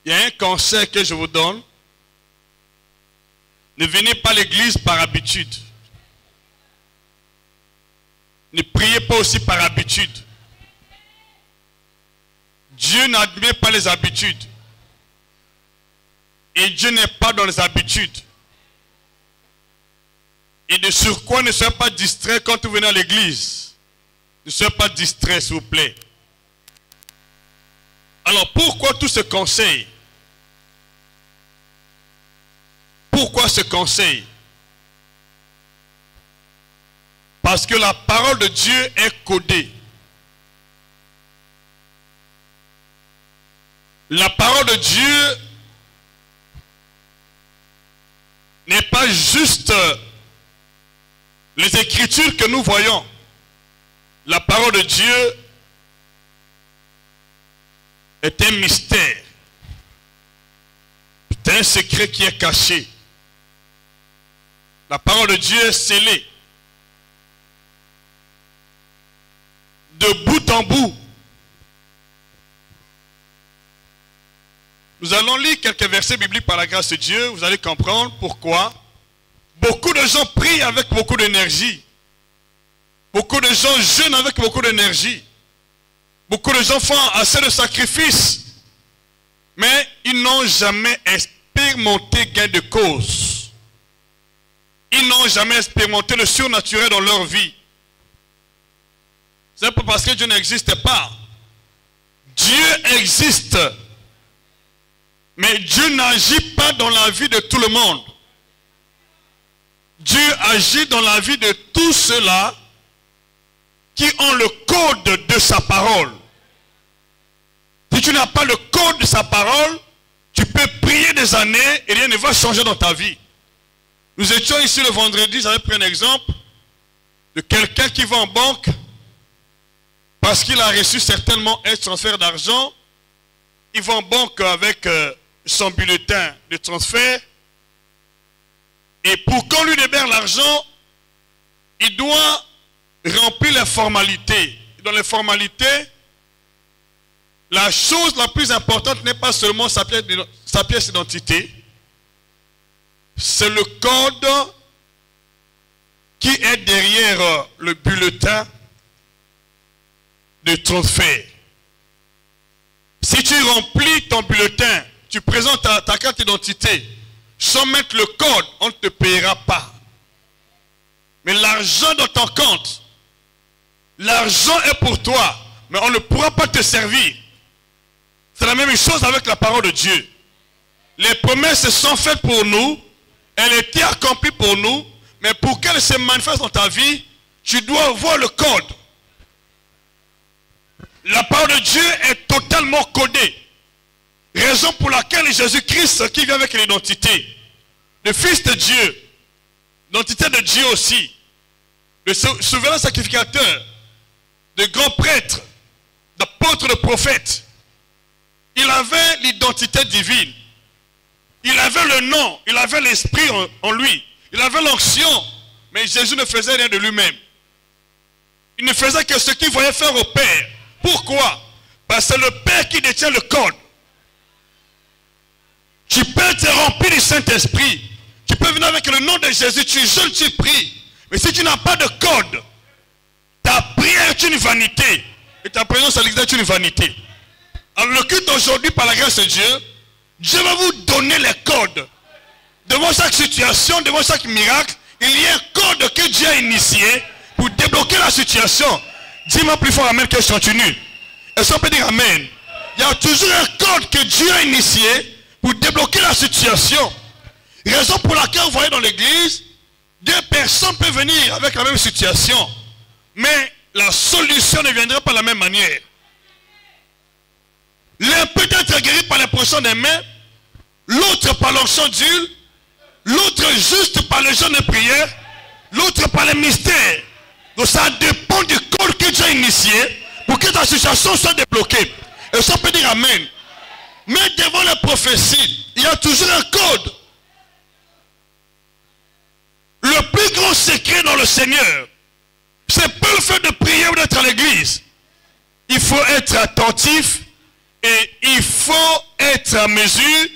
il y a un conseil que je vous donne. Ne venez pas à l'église par habitude. Ne priez pas aussi par habitude. Dieu n'admet pas les habitudes. Et Dieu n'est pas dans les habitudes. Et de surcroît, ne soyez pas distrait quand vous venez à l'église. Ne soyez pas distrait, s'il vous plaît. Alors, pourquoi tout ce conseil? Pourquoi ce conseil? Parce que la parole de Dieu est codée. La parole de Dieu n'est pas juste les écritures que nous voyons. La parole de Dieu est un mystère. C'est un secret qui est caché. La parole de Dieu est scellée. De bout en bout. Nous allons lire quelques versets bibliques par la grâce de Dieu. Vous allez comprendre pourquoi. Beaucoup de gens prient avec beaucoup d'énergie. Beaucoup de gens jeûnent avec beaucoup d'énergie. Beaucoup de gens font assez de sacrifices. Mais ils n'ont jamais expérimenté gain de cause. Ils n'ont jamais expérimenté le surnaturel dans leur vie. C'est pas parce que Dieu n'existe pas. Dieu existe. Mais Dieu n'agit pas dans la vie de tout le monde. Dieu agit dans la vie de tous ceux-là qui ont le code de sa parole. Si tu n'as pas le code de sa parole, tu peux prier des années et rien ne va changer dans ta vie. Nous étions ici le vendredi, j'avais pris un exemple de quelqu'un qui va en banque parce qu'il a reçu certainement un transfert d'argent. Il va en banque avec son bulletin de transfert. Et pour qu'on lui libère l'argent, il doit remplir les formalités. Dans les formalités, la chose la plus importante n'est pas seulement sa pièce d'identité, c'est le code qui est derrière le bulletin de transfert. Si tu remplis ton bulletin, tu présentes ta carte d'identité, sans mettre le code, on ne te paiera pas. Mais l'argent dans ton compte, l'argent est pour toi, mais on ne pourra pas te servir. C'est la même chose avec la parole de Dieu. Les promesses sont faites pour nous, elles étaient accomplies pour nous, mais pour qu'elles se manifestent dans ta vie, tu dois voir le code. La parole de Dieu est totalement codée. Raison pour laquelle Jésus-Christ, qui vient avec l'identité, le Fils de Dieu, l'identité de Dieu aussi, le souverain sacrificateur, de grand prêtre, d'apôtre, de prophète, il avait l'identité divine. Il avait le nom, il avait l'esprit en lui. Il avait l'onction, mais Jésus ne faisait rien de lui-même. Il ne faisait que ce qu'il voyait faire au Père. Pourquoi? Parce que c'est le Père qui détient le code. Tu peux te remplir du Saint-Esprit. Tu peux venir avec le nom de Jésus, tu jeûnes, tu pries. Mais si tu n'as pas de code, ta prière est une vanité. Et ta présence à l'église est une vanité. Alors le culte aujourd'hui, par la grâce de Dieu, Dieu va vous donner les codes. Devant chaque situation, devant chaque miracle, il y a un code que Dieu a initié pour débloquer la situation. Dis-moi plus fort amen que je continue. Est-ce qu'on peut dire amen? Il y a toujours un code que Dieu a initié pour débloquer la situation. Raison pour laquelle vous voyez dans l'église, deux personnes peuvent venir avec la même situation. Mais la solution ne viendra pas de la même manière. L'un peut être guéri par l'impression des mains, l'autre par l'onction d'huile, l'autre juste par le jeûne de prière, l'autre par les mystères. Donc ça dépend du code que Dieu a initié pour que ta situation soit débloquée. Et ça peut dire amen. Mais devant la prophétie, il y a toujours un code. Le plus grand secret dans le Seigneur, c'est pas le fait de prier ou d'être à l'église. Il faut être attentif et il faut être être en mesure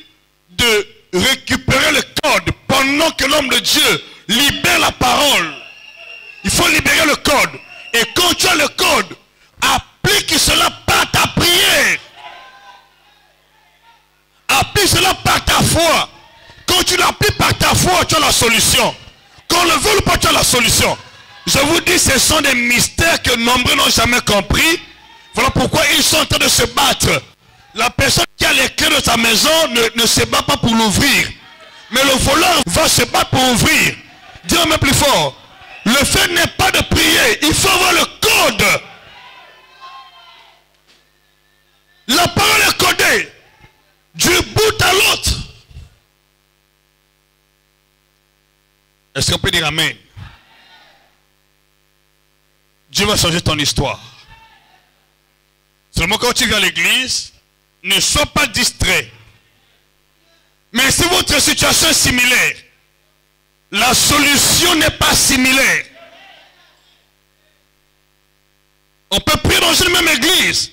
de récupérer le code pendant que l'homme de Dieu libère la parole. Il faut libérer le code. Et quand tu as le code, applique cela par ta prière. Applique cela par ta foi. Quand tu l'appliques par ta foi, tu as la solution. Quand on ne veut pas, tu as la solution. Je vous dis, ce sont des mystères que nombreux n'ont jamais compris. Voilà pourquoi ils sont en train de se battre. La personne qui a les clés de sa maison ne se bat pas pour l'ouvrir. Mais le voleur va se battre pour ouvrir. Dis-le plus fort. Le fait n'est pas de prier. Il faut avoir le code. La parole est codée. Du bout à l'autre. Est-ce qu'on peut dire Amen? Dieu va changer ton histoire. Seulement quand tu viens à l'église, ne sois pas distrait. Mais si votre situation est similaire, la solution n'est pas similaire. On peut prier dans une même église,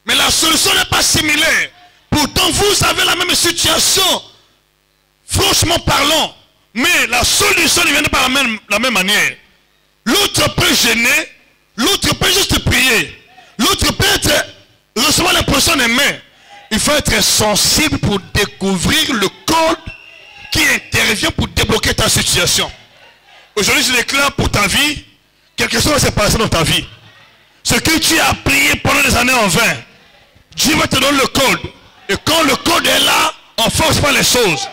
mais la solution n'est pas similaire. Pourtant, vous avez la même situation, franchement parlant, mais la solution ne vient pas de la même manière. L'autre peut gêner, l'autre peut juste prier, l'autre peut recevoir l'impression d'aimer. Il faut être sensible pour découvrir le code qui intervient pour débloquer ta situation. Aujourd'hui, je déclare pour ta vie, quelque chose va se passer dans ta vie. Ce que tu as prié pendant des années en vain, Dieu va te donner le code. Et quand le code est là, on ne force pas les choses.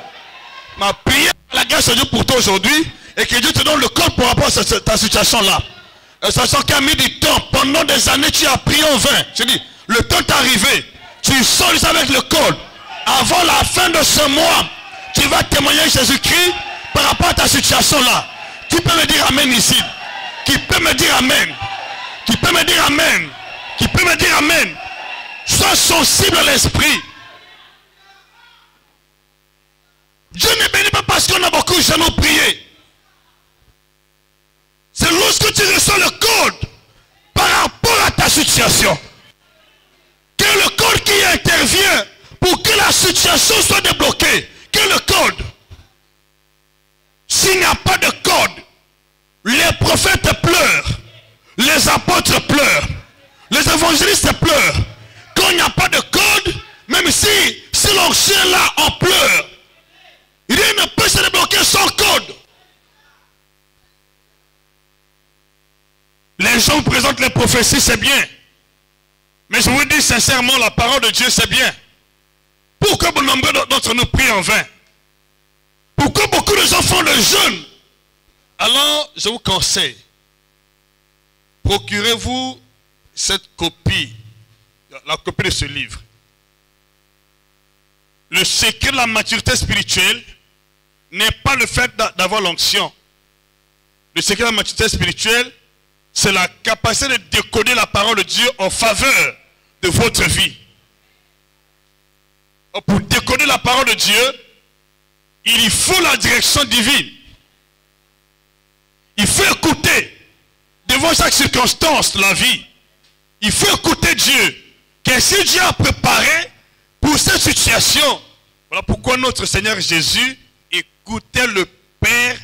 Ma prière à la grâce de Dieu pour toi aujourd'hui, et que Dieu te donne le code pour rapport à ta situation-là. Sachant qu'il a mis du temps, pendant des années, tu as prié en vain. Je dis, le temps est arrivé. Tu sors avec le code. Avant la fin de ce mois, tu vas témoigner Jésus-Christ par rapport à ta situation-là. Qui peut me dire Amen ici? Qui peut me dire Amen? Qui peut me dire Amen? Qui peut me dire Amen? Sois sensible à l'esprit. Dieu ne bénit pas parce qu'on a beaucoup jamais prié. C'est lorsque tu reçois le code par rapport à ta situation. Que le code qui intervient pour que la situation soit débloquée. Que le code. S'il n'y a pas de code, les prophètes pleurent, les apôtres pleurent, les évangélistes pleurent. Quand il n'y a pas de code, même si l'onction est là, on pleure. Rien ne peut se débloquer sans code. Les gens présentent les prophéties, c'est bien. Mais je vous dis sincèrement, la parole de Dieu, c'est bien. Pourquoi bon nombre d'entre nous prient en vain? Pourquoi beaucoup de gens font le jeûne? Alors, je vous conseille, procurez-vous cette copie, la copie de ce livre. Le secret de la maturité spirituelle n'est pas le fait d'avoir l'onction. Le secret de la maturité spirituelle, c'est la capacité de décoder la parole de Dieu en faveur de votre vie. Pour décoder la parole de Dieu, il faut la direction divine. Il faut écouter devant chaque circonstance de la vie. Il faut écouter Dieu. Qu'est-ce que Dieu a préparé pour cette situation? Voilà pourquoi notre Seigneur Jésus écoutait le Père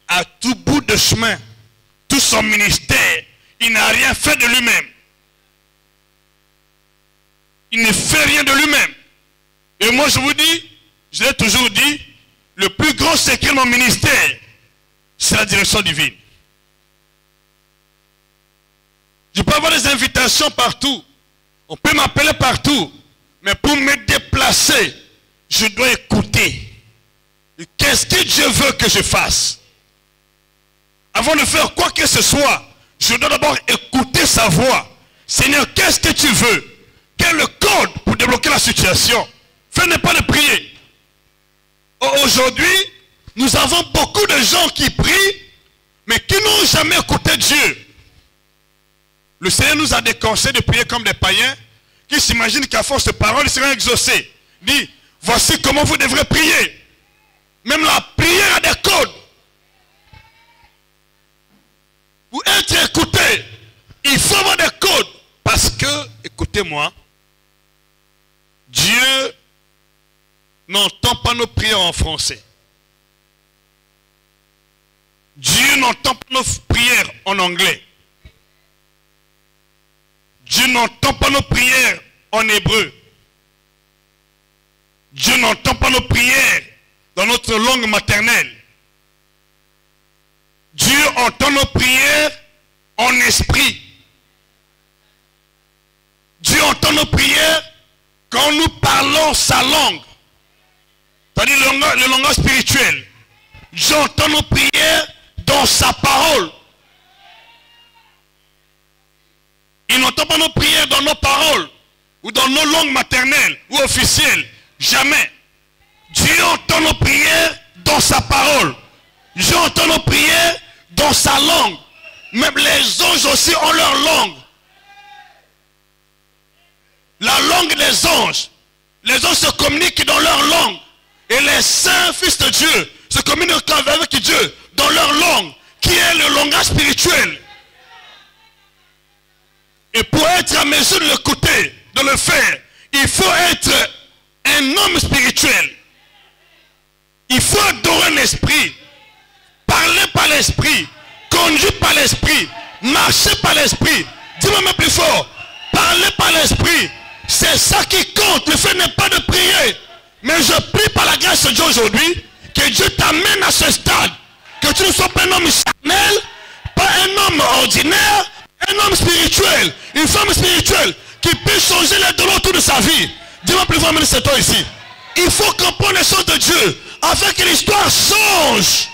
à tout bout de chemin. Tout son ministère, il n'a rien fait de lui-même. Il ne fait rien de lui-même. Et moi je vous dis, je l'ai toujours dit, le plus grand secret de mon ministère, c'est la direction divine. Je peux avoir des invitations partout. On peut m'appeler partout. Mais pour me déplacer, je dois écouter. Qu'est-ce que Dieu veut que je fasse? Avant de faire quoi que ce soit, je dois d'abord écouter sa voix. Seigneur, qu'est-ce que tu veux? Quel est le code pour débloquer la situation? Fais n'est pas de prier. Aujourd'hui, nous avons beaucoup de gens qui prient, mais qui n'ont jamais écouté Dieu. Le Seigneur nous a déconseillé de prier comme des païens, qui s'imaginent qu'à force de parole, ils seront exaucés. Dit, voici comment vous devrez prier. Même la prière a des codes. Pour être écouté, il faut avoir des codes. Parce que, écoutez-moi, Dieu n'entend pas nos prières en français. Dieu n'entend pas nos prières en anglais. Dieu n'entend pas nos prières en hébreu. Dieu n'entend pas nos prières dans notre langue maternelle. Dieu entend nos prières en esprit. Dieu entend nos prières quand nous parlons sa langue. C'est-à-dire le langage spirituel. Dieu entend nos prières dans sa parole. Il n'entend pas nos prières dans nos paroles ou dans nos langues maternelles ou officielles. Jamais. Dieu entend nos prières dans sa parole. Dieu entend nos prières dans sa langue. Même les anges aussi ont leur langue. La langue des anges. Les anges se communiquent dans leur langue. Et les saints fils de Dieu se communiquent avec Dieu dans leur langue, qui est le langage spirituel. Et pour être à mesure de l'écouter, de le faire, il faut être un homme spirituel. Il faut adorer l'esprit, parler par l'esprit, conduire par l'esprit, marcher par l'esprit. Dis-moi même plus fort, parler par l'esprit, c'est ça qui compte. Le fait n'est pas de prier. Mais je prie par la grâce de Dieu aujourd'hui, que Dieu t'amène à ce stade, que tu ne sois pas un homme charnel, pas un homme ordinaire, un homme spirituel, une femme spirituelle, qui peut changer les douleurs autour de sa vie. Dis-moi plus fort, c'est toi ici. Il faut comprendre les choses de Dieu, afin que l'histoire change.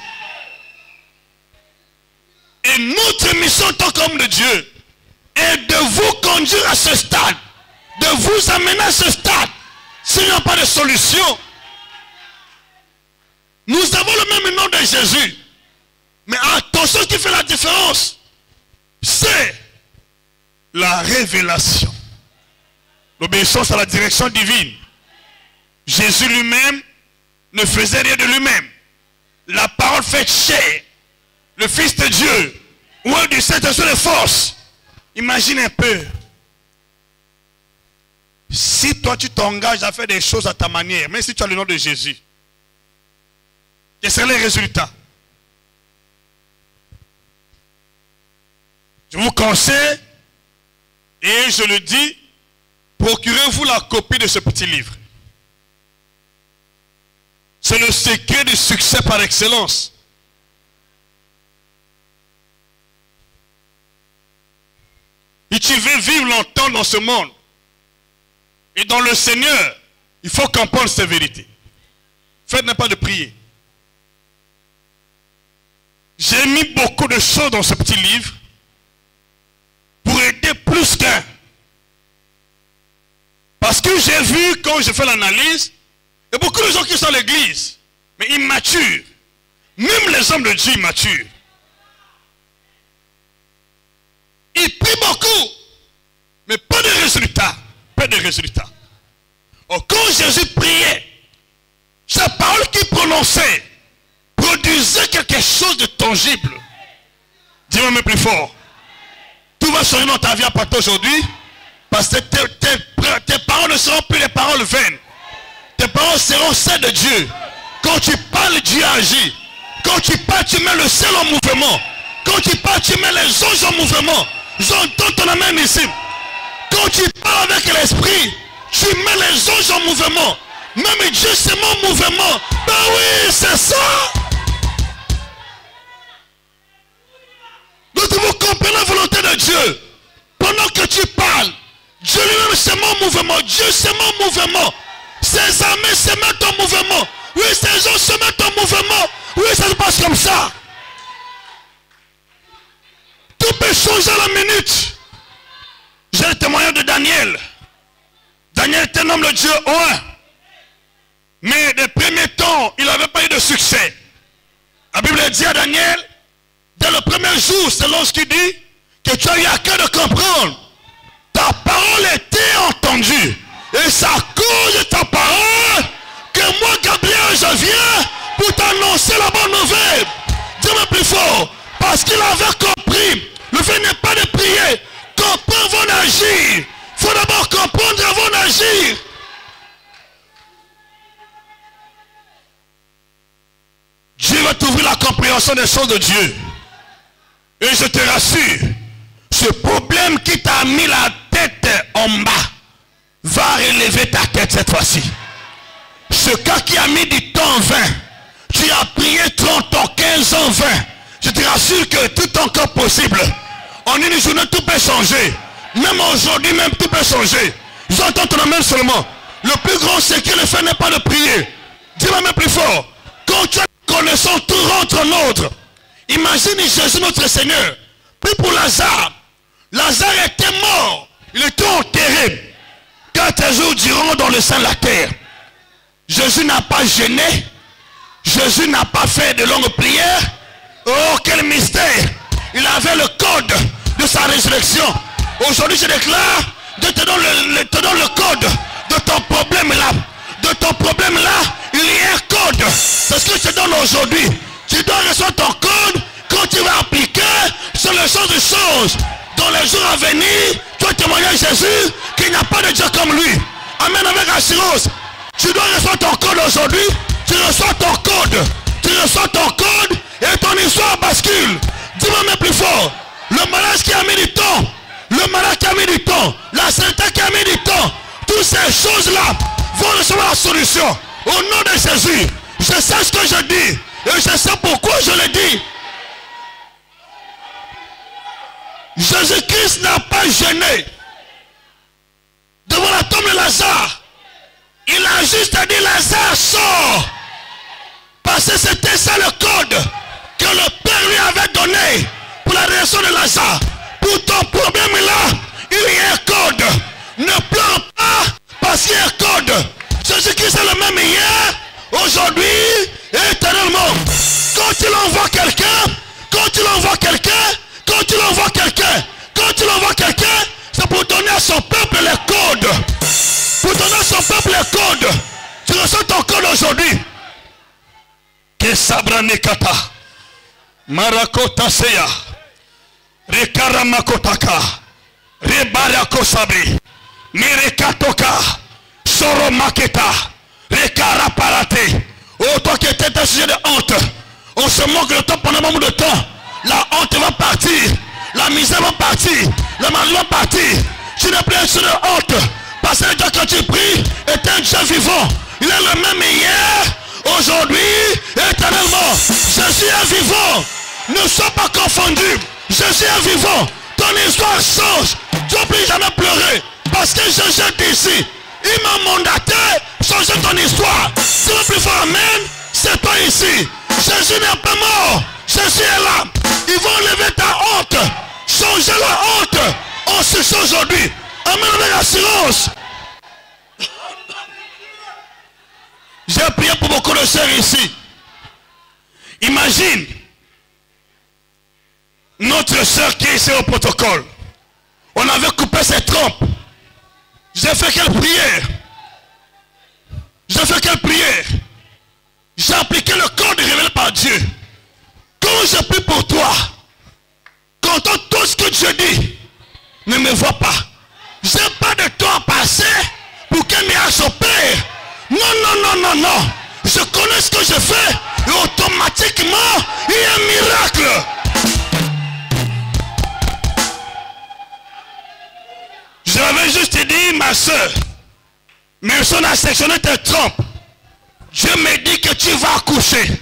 Et notre mission en tant qu'homme de Dieu est de vous conduire à ce stade, de vous amener à ce stade. S'il n'y a pas de solution, nous avons le même nom de Jésus. Mais attention, ce qui fait la différence, c'est la révélation. L'obéissance à la direction divine. Jésus lui-même ne faisait rien de lui-même. La parole faite chair, le Fils de Dieu, ou un du Saint-Esprit de force. Imagine un peu. Si toi tu t'engages à faire des choses à ta manière, même si tu as le nom de Jésus, quels seraient les résultats? Je vous conseille, et je le dis, procurez-vous la copie de ce petit livre. C'est le secret du succès par excellence. Et tu veux vivre longtemps dans ce monde. Et dans le Seigneur, il faut comprendre ces vérités. Faites pas de prier. J'ai mis beaucoup de choses dans ce petit livre pour aider plus qu'un. Parce que j'ai vu, quand je fais l'analyse, il y a beaucoup de gens qui sont à l'église, mais immatures. Même les hommes de Dieu immatures. Ils prient beaucoup, mais pas de résultats. Pas de résultats. Or, quand Jésus priait, sa parole qu'il prononçait produisait quelque chose de tangible. Dis-moi même plus fort. Tout va changer dans ta vie à partir d'aujourd'hui, parce que tes paroles ne seront plus des paroles vaines. Tes paroles seront celles de Dieu. Quand tu parles, Dieu agit. Quand tu parles, tu mets le ciel en mouvement. Quand tu parles, tu mets les anges en mouvement. J'entends ton amen ici. Quand tu parles avec l'esprit, tu mets les anges en mouvement. Même Dieu c'est mon mouvement. Ben oui, c'est ça. Donc vous comprenez la volonté de Dieu. Pendant que tu parles, Dieu lui-même c'est mon mouvement. Dieu c'est mon mouvement. Ses armées se mettent en mouvement. Oui, ces gens se mettent en mouvement. Oui, ça se passe comme ça. Tout peut changer à la minute. J'ai le témoignage de Daniel. Daniel était un homme de Dieu, ouais. Mais des premiers temps, il n'avait pas eu de succès. La Bible dit à Daniel, dès le premier jour, c'est lorsqu'il dit que tu as eu à cœur de comprendre. Ta parole était entendue. Et c'est à cause de ta parole que moi, Gabriel, je viens pour t'annoncer la bonne nouvelle. Dis-moi plus fort. Parce qu'il avait compris. Le fait n'est pas de prier. Comprendre avant d'agir. Il faut d'abord comprendre avant d'agir. compréhension des choses de Dieu. Et je te rassure, ce problème qui t'a mis la tête en bas va relever ta tête cette fois-ci. Ce cas qui a mis du temps 20, tu as prié 30 ans, 15 ans, 20. Je te rassure que tout est encore possible. En une journée, tout peut changer. Même aujourd'hui, même tout peut changer. J'entends ton amen seulement. Le plus grand secret de faire n'est pas de prier. Dis-moi même plus fort. Quand tu as connaissance, tout rentre en ordre. Imagine Jésus notre Seigneur. Puis pour Lazare. Lazare était mort. Il était enterré. 4 jours durant dans le sein de la terre. Jésus n'a pas gêné. Jésus n'a pas fait de longues prières. Oh, quel mystère. Il avait le code de sa résurrection. Aujourd'hui, je déclare, Dieu te donne le code de ton problème là. De ton problème là, il y a un code. C'est ce que je te donne aujourd'hui. Tu dois recevoir ton code quand tu vas appliquer sur les choses. Dans les jours à venir, tu vas témoigner à Jésus qu'il n'y a pas de Dieu comme lui. Amen, avec assurance. Tu dois recevoir ton code aujourd'hui. Tu reçois ton code. Tu reçois ton code et ton histoire bascule. Dis-moi même plus fort. Le malade qui a mis du temps. Le malade qui a mis du temps. La santé qui a mis du temps. Toutes ces choses-là vont recevoir la solution. Au nom de Jésus. Je sais ce que je dis. Et je sais pourquoi je le dis. Jésus-Christ n'a pas gêné devant la tombe de Lazare. Il a juste dit Lazare sort. Parce que c'était ça le code que le Père lui avait donné pour la résurrection de Lazare. Pour ton problème là, il y a un code. Ne pleure pas parce qu'il y a un code. Jésus-Christ est le même hier, aujourd'hui et éternellement. Quand il envoie quelqu'un, c'est pour donner à son peuple les codes. Pour donner à son peuple les codes. Tu reçois ton code aujourd'hui. Que sabranekata. Marakota seya. Rekara makotaka. Rebarako sabri. Mirekatoka. Soro maketa. Rekara parate. Oh, toi qui étais un sujet de honte. On se moque de toi pendant un moment de temps. La honte va partir. La misère va partir. Le mal va partir. Tu n'es plus un sujet de honte. Parce que Dieu, quand tu pries, est un Dieu vivant. Il est le même hier, aujourd'hui, éternellement. Jésus est vivant. Ne sois pas confondu. Jésus est vivant. Ton histoire change. Tu ne vas plus jamais pleurer. Parce que Jésus est ici. Il m'a mandaté changer ton histoire. Si tu veux plus fort, amen, c'est toi ici. Jésus n'est pas mort. Jésus est là. Ils vont enlever ta honte. Changer la honte. On se change aujourd'hui. Amen avec assurance. J'ai prié pour beaucoup de sœurs ici. Imagine notre sœur qui est ici au protocole. On avait coupé ses trompes. J'ai fait quelle prière? J'ai fait quelle prière? J'ai appliqué le code révélé par Dieu. Quand je prie pour toi, quand tout ce que Dieu dit, ne me vois pas. Je n'ai pas de temps à passer pour qu'un miracle s'opère. Non. Je connais ce que je fais et automatiquement, il y a un miracle. Je l'avais juste dit, ma soeur, mais si on a sectionné tes trompes, Dieu me dit que tu vas accoucher.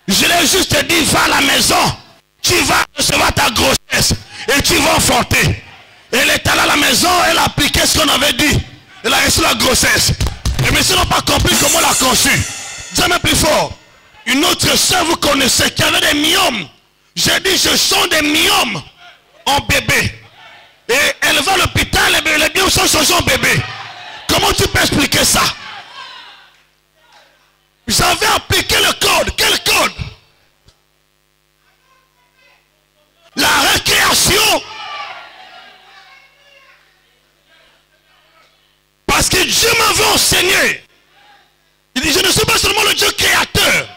Je l'ai juste dit, va à la maison, tu vas recevoir ta grossesse et tu vas enfanter. Elle est allée à la maison, elle a appliqué ce qu'on avait dit. Elle a reçu la grossesse. Les messieurs n'ont pas compris comment elle a conçu. Jamais plus fort. Une autre soeur, vous connaissez, qui avait des myomes. J'ai dit, je sens des myomes en bébé. Et elle va à l'hôpital, et les myomes sont changés en bébé. Comment tu peux expliquer ça? J'avais appliqué le code. Quel code? La récréation. Parce que Dieu m'avait enseigné. Il dit, je ne suis pas seulement le Dieu créateur.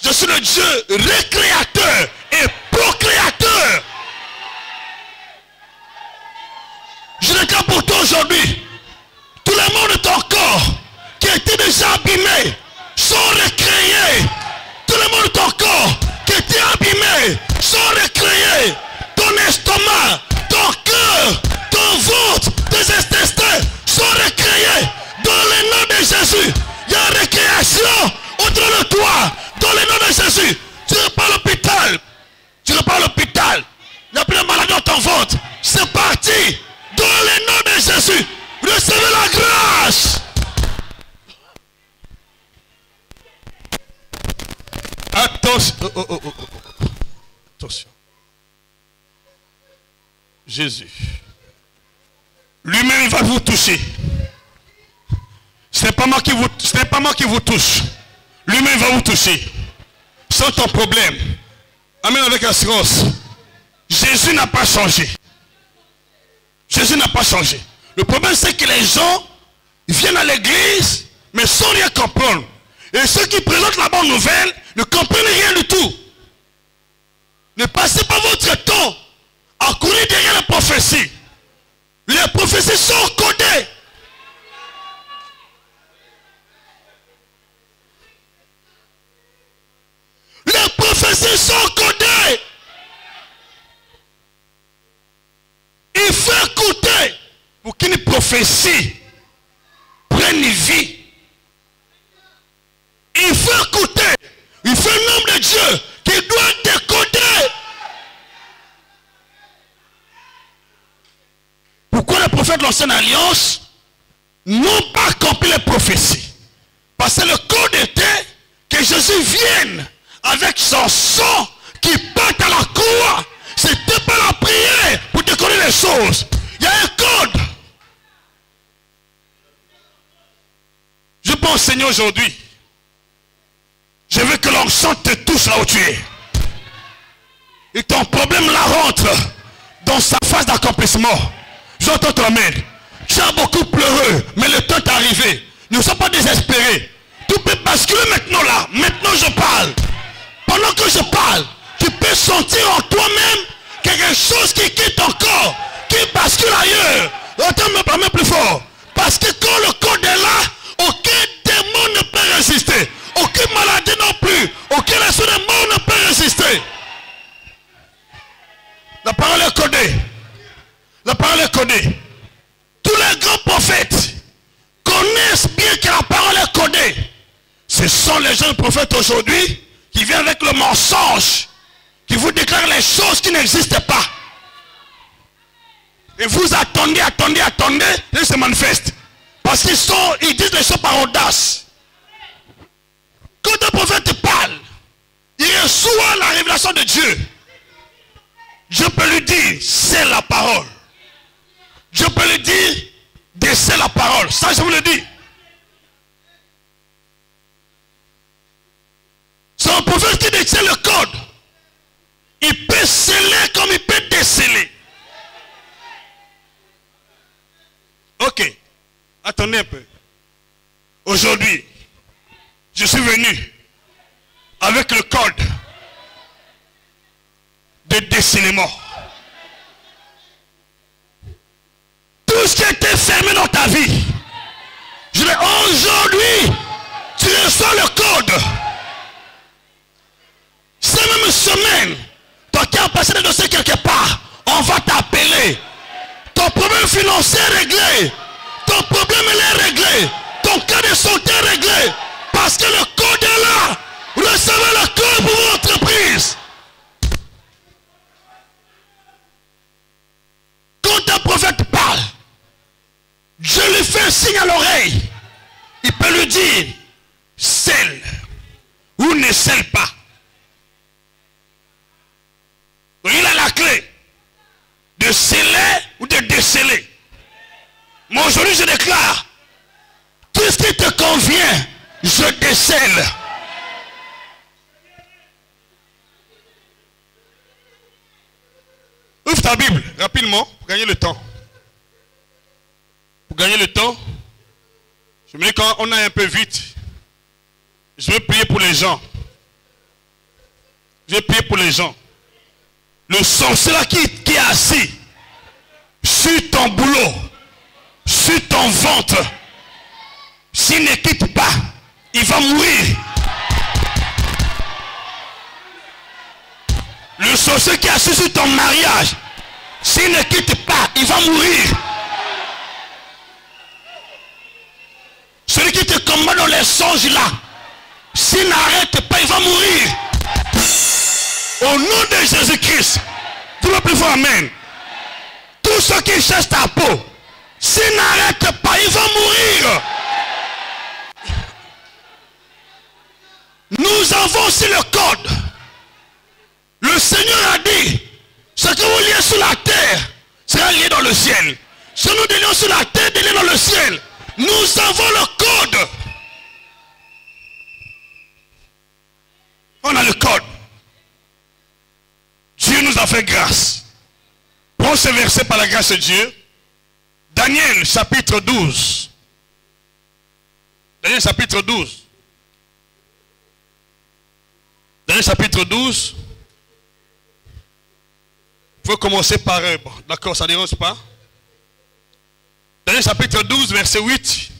Je suis le Dieu récréateur et procréateur. Je déclare pour toi aujourd'hui, tous les membres de ton corps qui étaient déjà abîmés sont recréés. Tous les membres de ton corps qui que tu as abîmés sont recréés. Ton estomac, ton cœur, ton ventre, tes intestins sont recréés dans le nom de Jésus. Il y a récréation autour de toi dans le nom de Jésus. Tu n'es pas à l'hôpital. Tu n'es pas à l'hôpital. Il n'y a plus de maladie dans ton ventre. C'est parti. Dans le nom de Jésus. Recevez la grâce. Attention. Attention. Jésus. Lui-même va vous toucher. Ce n'est pas moi qui vous touche. Lui-même va vous toucher. Sans ton problème. Amen avec assurance. Jésus n'a pas changé. Jésus n'a pas changé. Le problème c'est que les gens viennent à l'église mais sans rien comprendre. Et ceux qui présentent la bonne nouvelle ne comprennent rien du tout. Ne passez pas votre temps à courir derrière les prophéties. Les prophéties sont codées. Les prophéties sont codées. Il faut écouter pour qu'une prophétie prenne vie. Il faut écouter. Il faut un homme de Dieu qui doit décoder. Pourquoi les prophètes de l'ancienne alliance n'ont pas accompli les prophéties? Parce que le code était que Jésus vienne avec son sang qui part à la croix. C'était pas la prière pour décoder les choses. Il y a un code. Je peux enseigner aujourd'hui. Je veux que l'onction te touche là où tu es. Et ton problème là rentre dans sa phase d'accomplissement. J'entends ton amen. Tu as beaucoup pleuré, mais le temps est arrivé. Ne sois pas désespéré. Tout peut basculer maintenant là. Maintenant je parle. Pendant que je parle, tu peux sentir en toi-même quelque chose qui quitte ton corps, qui bascule ailleurs. Entends-moi même plus fort. Parce que quand le corps est là, aucun démon ne peut résister. Aucune maladie non plus. Aucun esprit de mort ne peut résister. La parole est codée. La parole est codée. Tous les grands prophètes connaissent bien que la parole est codée. Ce sont les jeunes prophètes aujourd'hui qui viennent avec le mensonge, qui vous déclarent les choses qui n'existent pas. Et vous attendez, et ils se manifestent. Parce qu'ils disent les choses par audace. Quand un prophète parle, il reçoit la révélation de Dieu. Je peux lui dire, c'est la parole. Je peux lui dire, c'est la parole. Ça, je vous le dis. C'est un prophète qui détient le code. Il peut sceller comme il peut déceler. Ok. Attendez un peu. Aujourd'hui, je suis venu avec le code de décèlement. Tout ce qui était fermé dans ta vie, je dis aujourd'hui, tu reçois le code. Cette même semaine, toi qui as passé des dossiers quelque part, on va t'appeler. Ton problème financier est réglé. Ton problème est réglé. Ton cas de santé est réglé. Parce que le code est là. Recevez le code pour votre entreprise. Quand un prophète parle, Dieu lui fait un signe à l'oreille. Il peut lui dire, scelle ou ne scelle pas. Donc il a la clé de sceller ou de déceler. Mais aujourd'hui je déclare, tout ce qui te convient, je décèle. Ouvre ta Bible rapidement pour gagner le temps. Pour gagner le temps, je me dis quand on a un peu vite, je vais prier pour les gens. Je vais prier pour les gens. Le sorcier là qui est assis sur ton boulot, sur ton ventre, s'il ne quitte pas, il va mourir. sorcier qui a assis sur ton mariage, s'il ne quitte pas, il va mourir. Celui qui te combat dans les songes là, s'il n'arrête pas, il va mourir. Au nom de Jésus-Christ, tu vas plus fort, amen. Tous ceux qui cherchent ta peau, s'il n'arrête pas, il va mourir. Nous avons aussi le code. Le Seigneur a dit, ce que vous liez sur la terre sera lié dans le ciel. Ce que nous délions sur la terre, délions dans le ciel. Nous avons le code. On a le code. Dieu nous a fait grâce. Prends ce verset par la grâce de Dieu. Daniel chapitre 12. Daniel chapitre 12. Daniel chapitre 12. Il faut commencer par... Bon, d'accord, ça ne dérange pas. Daniel chapitre 12, verset 8.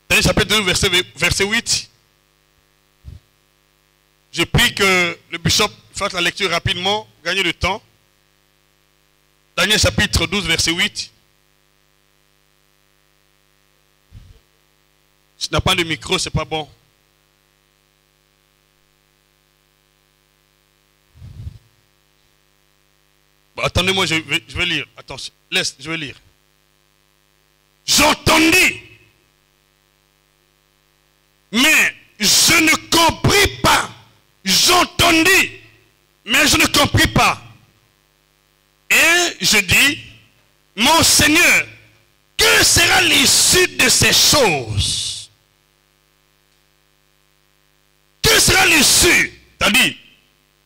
Daniel chapitre 12, verset 8. Je prie que le bishop fasse la lecture rapidement, gagner du temps. Daniel chapitre 12, verset 8. Si tu n'as pas de micro, c'est pas bon. Bon, attendez-moi, je vais lire. Attention, laisse, je vais lire. J'entendis, mais je ne compris pas. J'entendis, mais je ne compris pas. Et je dis, mon Seigneur, que sera l'issue de ces choses? Que sera l'issue? C'est-à-dire,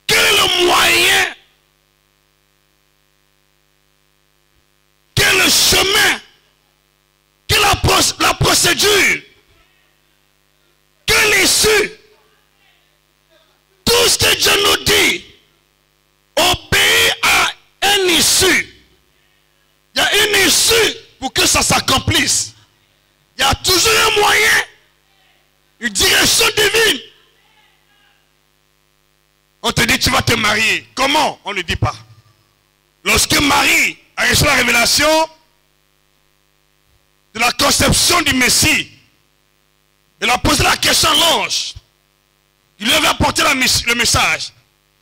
quel est le moyen? Quel est le chemin? Quelle est la procédure? Quelle est l'issue? Tout ce que Dieu nous dit, au pays a une issue. Il y a une issue pour que ça s'accomplisse. Il y a toujours un moyen, une direction divine. On te dit tu vas te marier. Comment? On ne dit pas. Lorsque Marie a reçu la révélation de la conception du Messie, elle a posé la question à l'ange. Il lui avait apporté le message.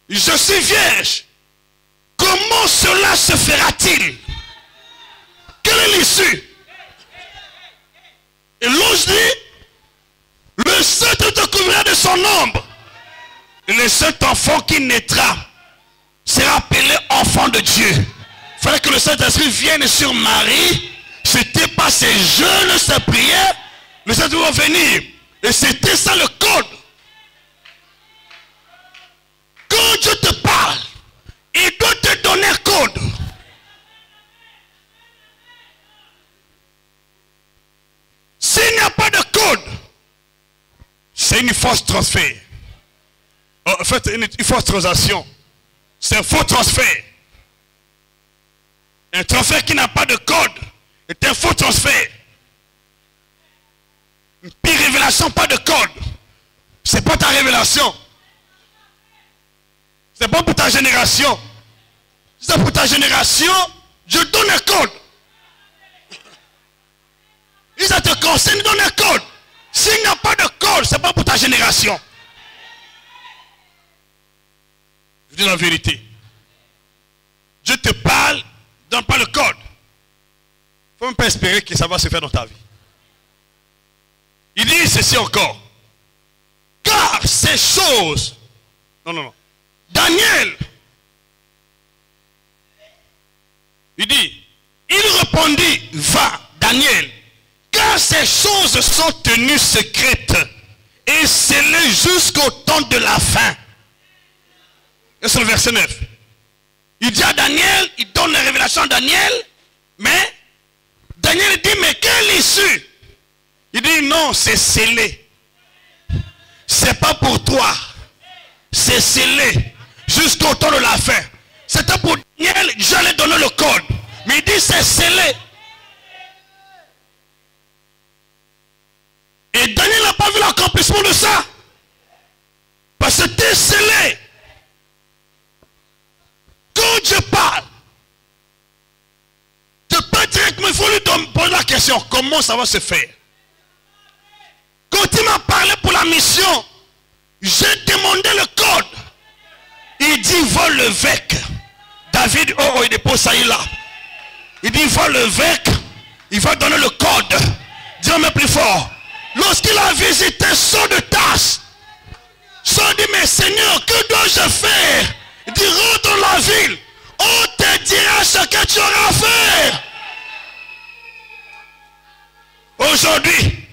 Je suis vierge. Comment cela se fera-t-il? Quelle est l'issue? Et l'ange dit, le Saint-Esprit te couvrira de son ombre. Et le Saint-Enfant qui naîtra sera appelé enfant de Dieu. Il fallait que le Saint-Esprit vienne sur Marie. C'était pas ses jeûnes, ses prières. Le Saint-Esprit va venir. Et c'était ça le code. Quand Dieu te parle, il doit te donner un code. S'il n'y a pas de code, c'est une fausse transfert. En fait, une fausse transaction. C'est un faux transfert. Un transfert qui n'a pas de code est un faux transfert. Une pire révélation, pas de code. C'est pas ta révélation. C'est pas pour ta génération. C'est pour ta génération, je donne un code. Si ça te concerne, donne un code. S'il n'y a pas de code, c'est pas pour ta génération. Je dis la vérité. Dieu te parle, donne pas le code. Il ne faut même pas espérer que ça va se faire dans ta vie. Il dit ceci encore. Car ces choses... Non. Daniel, il dit, il répondit, va, Daniel, car ces choses sont tenues secrètes et scellées jusqu'au temps de la fin. Et c'est le verset 9. Il dit à Daniel, il donne la révélation à Daniel, mais Daniel dit, mais quelle issue? Il dit, non, c'est scellé. C'est pas pour toi. C'est scellé jusqu'au temps de la fin. C'était pour Daniel, j'allais donner le code. Mais il dit, c'est scellé. Et Daniel n'a pas vu l'accomplissement de ça. Maintenant, il faut lui poser la question, comment ça va se faire? Quand il m'a parlé pour la mission, j'ai demandé le code. Il dit, va l'évêque. David, il dépose ça là. Il dit, va l'évêque. Il va donner le code. Dis-moi plus fort. Lorsqu'il a visité son de tasse, son dit, mais Seigneur, que dois-je faire? Il dit, rentre dans la ville. On te dira ce que tu auras à faire. Aujourd'hui,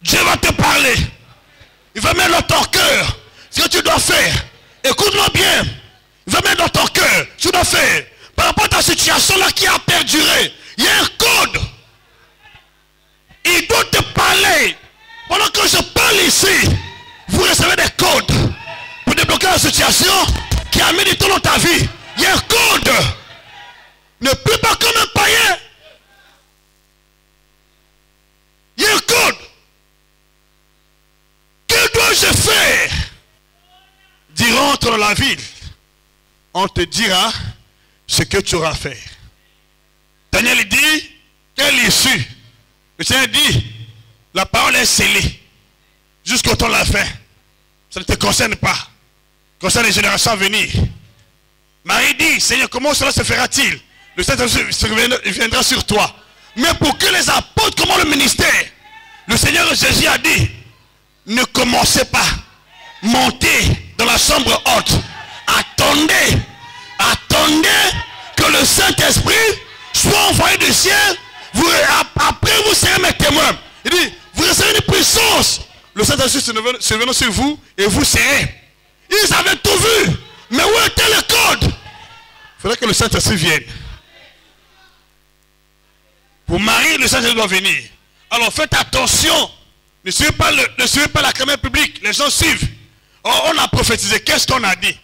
Dieu va te parler. Il va mettre dans ton cœur ce que tu dois faire. Écoute-moi bien. Il va mettre dans ton cœur ce que tu dois faire. Par rapport à ta situation là qui a perduré, il y a un code. Il doit te parler. Pendant que je parle ici, vous recevez des codes pour débloquer la situation qui a mis du temps dans ta vie. Il y a un code. Ne plus pas comme un païen. Il y a un code. Que dois-je faire? Dis, rentre dans la ville. On te dira ce que tu auras à faire. Daniel dit, quelle issue? Le Seigneur dit, la parole est scellée jusqu'au temps de la fin. Ça ne te concerne pas. Concerne les générations à venir. Marie dit, Seigneur, comment cela se fera-t-il? Le Seigneur viendra sur toi. Mais pour que les apôtres commencent le ministère, le Seigneur Jésus a dit, ne commencez pas. Montez dans la chambre haute. Attendez que le Saint-Esprit soit envoyé du ciel. Après vous serez mes témoins. Il dit, vous recevez une puissance. Le Saint-Esprit se venant sur vous et vous serez. Ils avaient tout vu. Mais où était le code? Il faudrait que le Saint-Esprit vienne. Pour Marie, le Saint-Esprit doit venir. Alors faites attention. Ne suivez pas la caméra publique. Les gens suivent. On a prophétisé. Qu'est-ce qu'on a dit?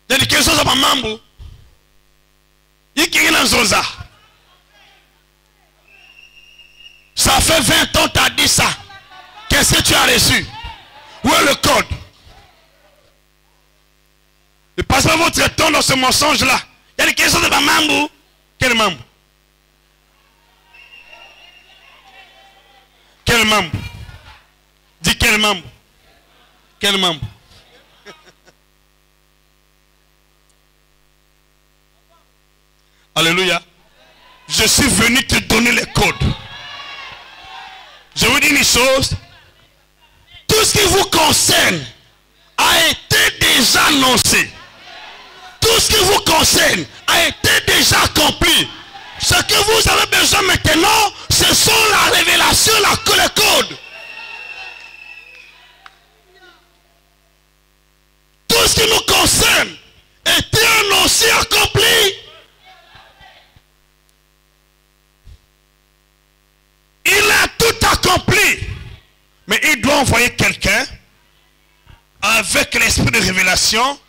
Il y a des questions à ma mambo. Il y a Zoza. Ça fait 20 ans que tu as dit ça. Qu'est-ce que tu as reçu? Où est le code? Ne passez pas votre temps dans ce mensonge-là. Il y a des questions de ma mambo. Quel mambo? Quel mambo? Dis quel mambo? Quel mambo? Alléluia. Je suis venu te donner les codes. Je vous dis une chose. Tout ce qui vous concerne a été déjà annoncé. Tout ce qui vous concerne a été déjà accompli. Ce que vous avez besoin maintenant, ce sont la révélation, le code. Tout ce qui nous concerne était annoncé, accompli. Il a tout accompli. Mais il doit envoyer quelqu'un avec l'esprit de révélation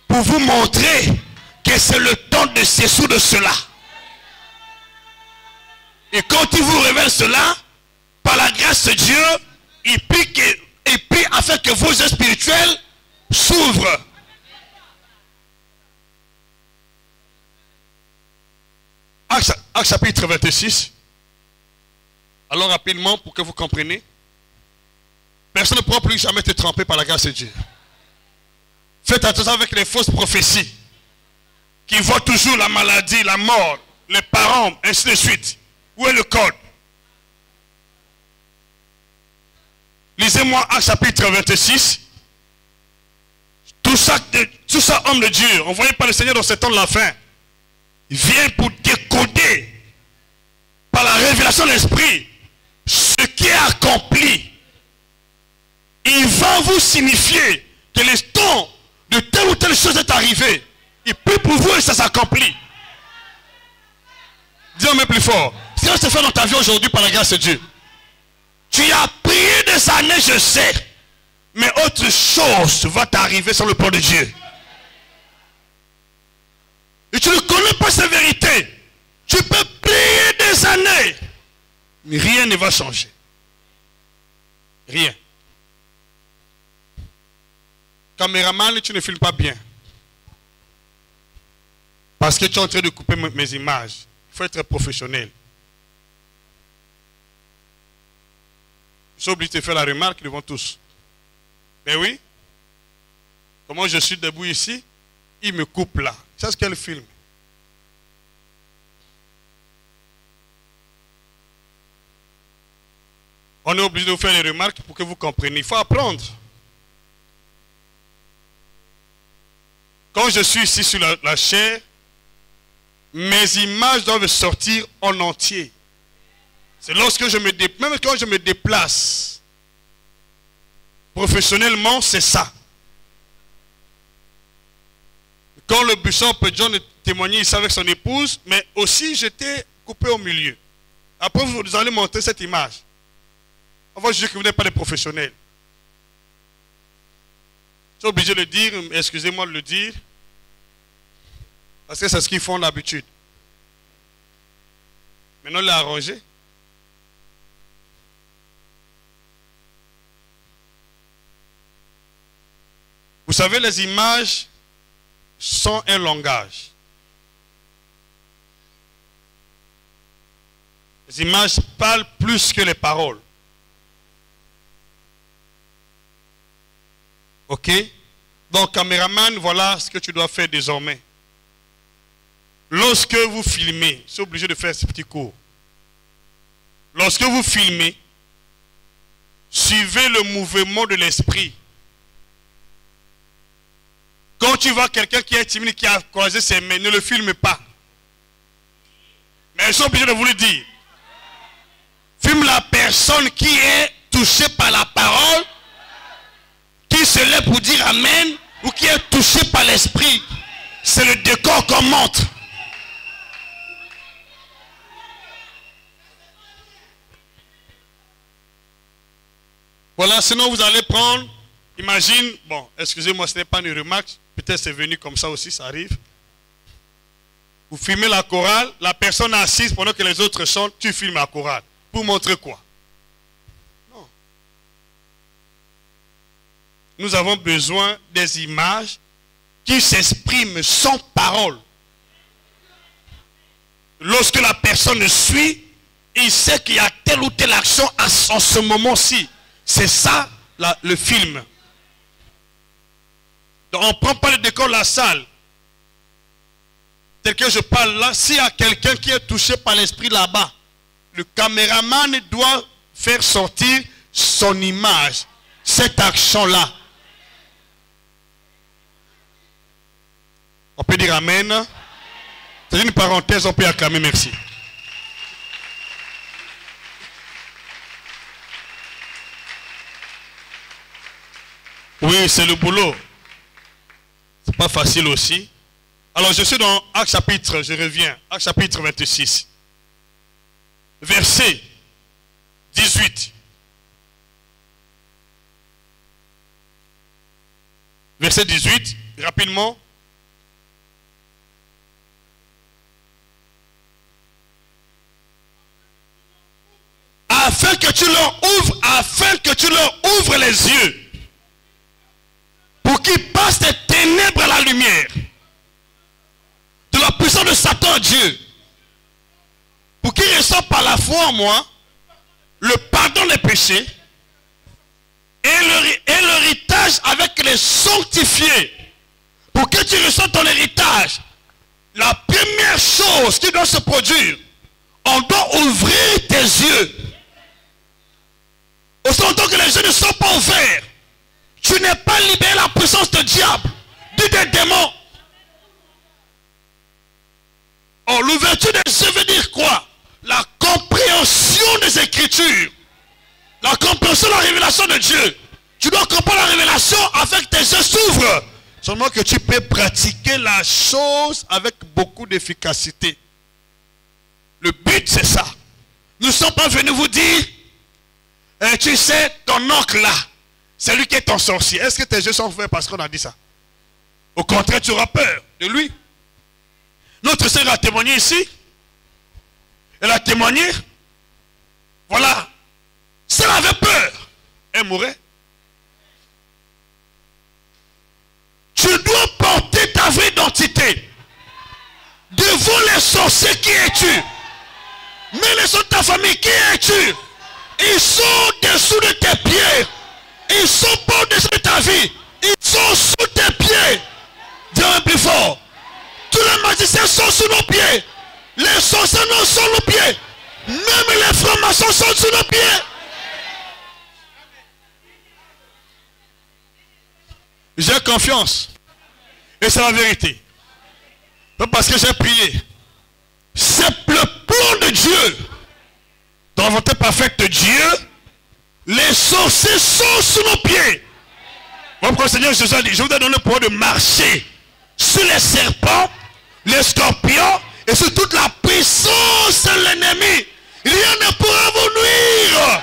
pour vous montrer que c'est le temps de ceci ou de cela. Et quand il vous révèle cela, par la grâce de Dieu, il prie afin que vos yeux spirituels s'ouvrent. Actes chapitre 26. Alors rapidement, pour que vous compreniez. Personne ne pourra plus jamais te tromper par la grâce de Dieu. Faites attention avec les fausses prophéties qui voient toujours la maladie, la mort, les parents, ainsi de suite. Où est le code? Lisez-moi Actes chapitre 26. Tout ça, homme de Dieu, envoyé par le Seigneur dans ce temps de la fin, vient pour décoder par la révélation de l'Esprit ce qui est accompli. Il va vous signifier que le temps de telle ou telle chose est arrivé. Il prie pour vous et ça s'accomplit. Dis-moi plus fort. Ce qui va se faire dans ta vie aujourd'hui par la grâce de Dieu. Tu as prié des années, je sais. Mais autre chose va t'arriver sur le plan de Dieu. Et tu ne connais pas ces vérités. Tu peux prier des années. Mais rien ne va changer. Rien. Caméraman, tu ne filmes pas bien. Parce que tu es en train de couper mes images. Il faut être professionnel. Je suis obligé de faire la remarque devant tous. Mais oui. Comment je suis debout ici, il me coupe là. C'est ce qu'elle filme. On est obligé de vous faire les remarques pour que vous compreniez. Il faut apprendre. Quand je suis ici sur la chair, mes images doivent sortir en entier. C'est lorsque je me déplace, même quand je me déplace, professionnellement, c'est ça. Quand le bishop John témoignait ici avec son épouse, mais aussi j'étais coupé au milieu. Après, vous allez montrer cette image. On va juger que vous n'êtes pas des professionnels. Je suis obligé de le dire, excusez-moi de le dire, parce que c'est ce qu'ils font d'habitude. Maintenant, il l'a arrangé. Vous savez, les images sont un langage. Les images parlent plus que les paroles. Ok? Donc, caméraman, voilà ce que tu dois faire désormais. Lorsque vous filmez, je suis obligé de faire ce petit cours. Lorsque vous filmez, suivez le mouvement de l'esprit. Quand tu vois quelqu'un qui est timide, qui a croisé ses mains, ne le filme pas. Mais je suis obligé de vous le dire. Filme la personne qui est touchée par la parole, qui se lève pour dire Amen, ou qui est touchée par l'esprit. C'est le décor qu'on montre. Voilà, sinon vous allez prendre, imagine, bon, excusez-moi, ce n'est pas une remarque, peut-être c'est venu comme ça aussi, ça arrive. Vous filmez la chorale, la personne assise pendant que les autres chantent, tu filmes la chorale. Pour montrer quoi? Non. Nous avons besoin des images qui s'expriment sans parole. Lorsque la personne suit, il sait qu'il y a telle ou telle action en ce moment-ci. C'est ça le film. Donc on ne prend pas le décor de la salle. Tel que je parle là, s'il y a quelqu'un qui est touché par l'esprit là-bas, le caméraman doit faire sortir son image, cette action-là. On peut dire Amen. C'est une parenthèse, on peut acclamer merci. Oui, c'est le boulot. C'est pas facile aussi. Alors je suis dans Actes chapitre, je reviens, Actes chapitre 26. Verset 18. Verset 18, rapidement. Afin que tu leur ouvres les yeux. Pour qu'ils passent des ténèbres à la lumière. De la puissance de Satan à Dieu. Pour qu'ils reçoivent par la foi en moi le pardon des péchés et l'héritage avec les sanctifiés. Pour que tu reçoives ton héritage, la première chose qui doit se produire, on doit ouvrir tes yeux. Aussi longtemps que les yeux ne sont pas ouverts, tu n'es pas libéré de la puissance du diable, des démons. Oh, l'ouverture des yeux veut dire quoi? La compréhension des Écritures. La compréhension de la révélation de Dieu. Tu dois comprendre la révélation afin que tes yeux s'ouvrent. Seulement que tu peux pratiquer la chose avec beaucoup d'efficacité. Le but, c'est ça. Nous ne sommes pas venus vous dire, tu sais, ton oncle là, c'est lui qui est ton sorcier. Est-ce que tes yeux sont ouverts parce qu'on a dit ça? Au contraire, tu auras peur de lui. Notre sœur a témoigné ici. Elle a témoigné. Voilà. Si elle avait peur, elle mourrait. Tu dois porter ta vraie identité. Devant les sorciers, qui es-tu? Mais les autres de ta famille, qui es-tu? Ils sont dessous de tes pieds. Ils sont pas au-dessus de ta vie. Ils sont sous tes pieds. Dis un plus fort. Tous les magiciens sont sous nos pieds. Les sorciers sont sous nos pieds. Même les francs-maçons sont sous nos pieds. J'ai confiance. Et c'est la vérité. Pas parce que j'ai prié. C'est le plan de Dieu. Dans la volonté parfaite de Dieu, les sorciers sont sous nos pieds. Pourquoi le Seigneur Jésus a dit, je vous ai donné le pouvoir de marcher sur les serpents, les scorpions et sur toute la puissance de l'ennemi. Rien ne pourra vous nuire.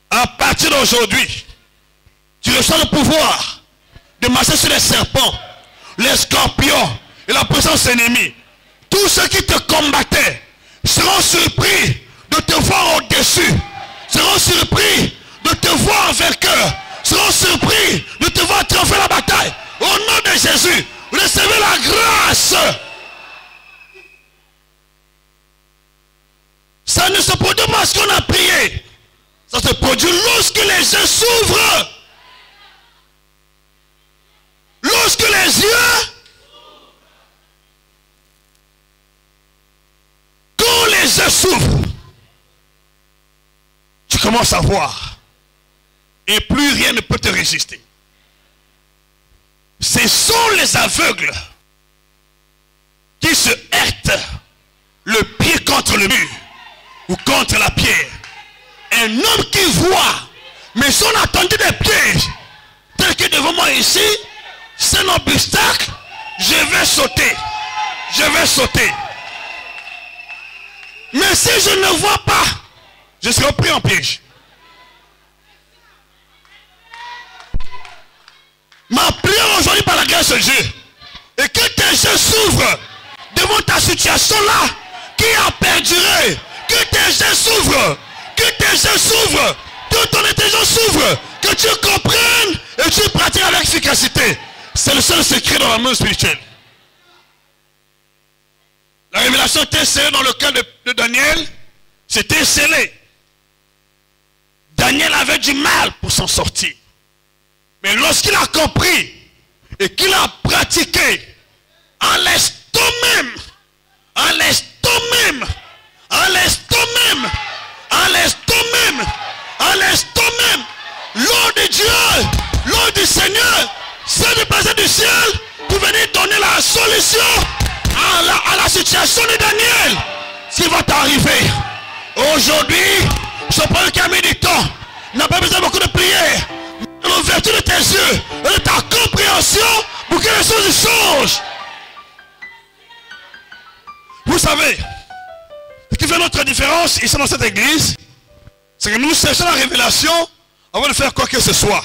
À partir d'aujourd'hui, tu reçois le pouvoir de marcher sur les serpents, les scorpions et la puissance ennemie. Tous ceux qui te combattaient seront surpris de te voir au-dessus, seront surpris de te voir vainqueur, seront surpris de te voir triompher la bataille. Au nom de Jésus, recevez la grâce. Ça ne se produit pas parce qu'on a prié. Ça se produit lorsque les yeux s'ouvrent. Lorsque les yeux, quand les yeux s'ouvrent, tu commences à voir. Et plus rien ne peut te résister. Ce sont les aveugles qui se heurtent le pied contre le mur ou contre la pierre. Un homme qui voit, mais si on attendait des pièges, tel que devant moi ici, c'est un obstacle, je vais sauter. Je vais sauter. Mais si je ne vois pas, je serai pris en piège. Ma prière aujourd'hui par la grâce de Dieu, et que tes yeux s'ouvrent devant ta situation là, qui a perduré, que tes yeux s'ouvrent, que tes yeux s'ouvrent, que ton intelligence s'ouvre, que tu comprennes et tu pratiques avec efficacité. C'est le seul secret dans la main spirituelle. La révélation était scellée dans le cas de Daniel. C'était scellé. Daniel avait du mal pour s'en sortir. Mais lorsqu'il a compris et qu'il a pratiqué, en l'instant même, en l'instant même, en l'instant même, en l'instant même, en l'instant même, l'eau de Dieu, l'eau du Seigneur, s'est déplacée du ciel pour venir donner la solution à la situation de Daniel. Ce qui va t'arriver aujourd'hui, ce problème qui a mis du temps, n'a pas besoin de beaucoup de prières. L'ouverture de tes yeux et de ta compréhension pour que les choses changent. Vous savez, ce qui fait notre différence ici dans cette église, c'est que nous cherchons la révélation avant de faire quoi que ce soit.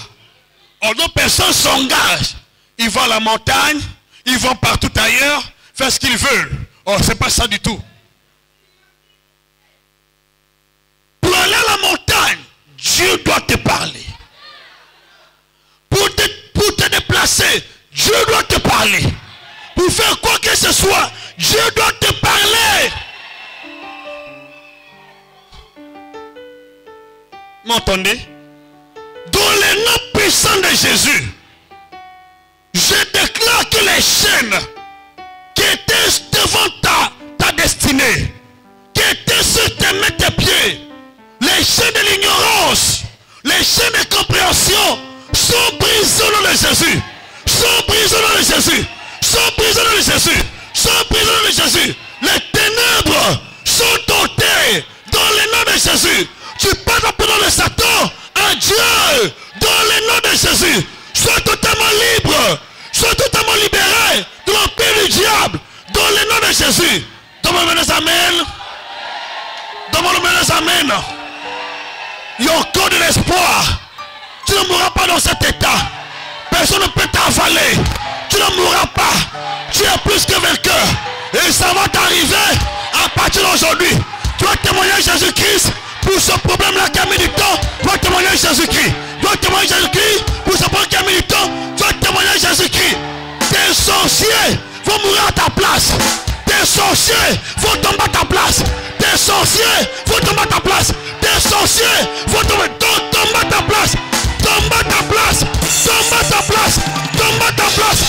Or, d'autres personnes s'engagent. Ils vont à la montagne, ils vont partout ailleurs, faire ce qu'ils veulent. Or, c'est pas ça du tout. Pour aller à la montagne, Dieu doit te parler. Pour te déplacer, Dieu doit te parler. Pour faire quoi que ce soit, Dieu doit te parler. M'entendez? Dans le nom puissant de Jésus, je déclare que les chaînes qui étaient devant ta destinée, qui étaient sur tes pieds, les chaînes de l'ignorance, les chaînes de compréhension, sont brisées au nom de Jésus. Sont brisées au nom de Jésus. Sont brisées au nom de Jésus. Sont brisées au nom de Jésus. Les ténèbres sont ôtées dans le nom de Jésus. Tu passes la présence de Satan à Dieu dans le nom de Jésus. Sois totalement libre. Sois totalement libéré de l'empire du diable dans le nom de Jésus. Donne-moi le amen. Donne-moi le amen. Il y a encore de l'espoir. Tu ne mourras pas dans cet état. Personne ne peut t'avaler. Tu ne mourras pas. Tu es plus que vainqueur. Et ça va t'arriver à partir d'aujourd'hui. Tu vas témoigner Jésus-Christ pour ce problème-là qui a mis du temps, tu vas témoigner Jésus-Christ. Tu vas témoigner Jésus-Christ pour ce problème qui a mis du temps, tu vas témoigner Jésus-Christ. Tes sorciers vont mourir à ta place. Tes sorciers vont tomber à ta place. Tes sorciers vont tomber à ta place. Tes sorciers vont tomber à ta place. Tombe à ta place. Tombe à ta place. Tombe à ta place.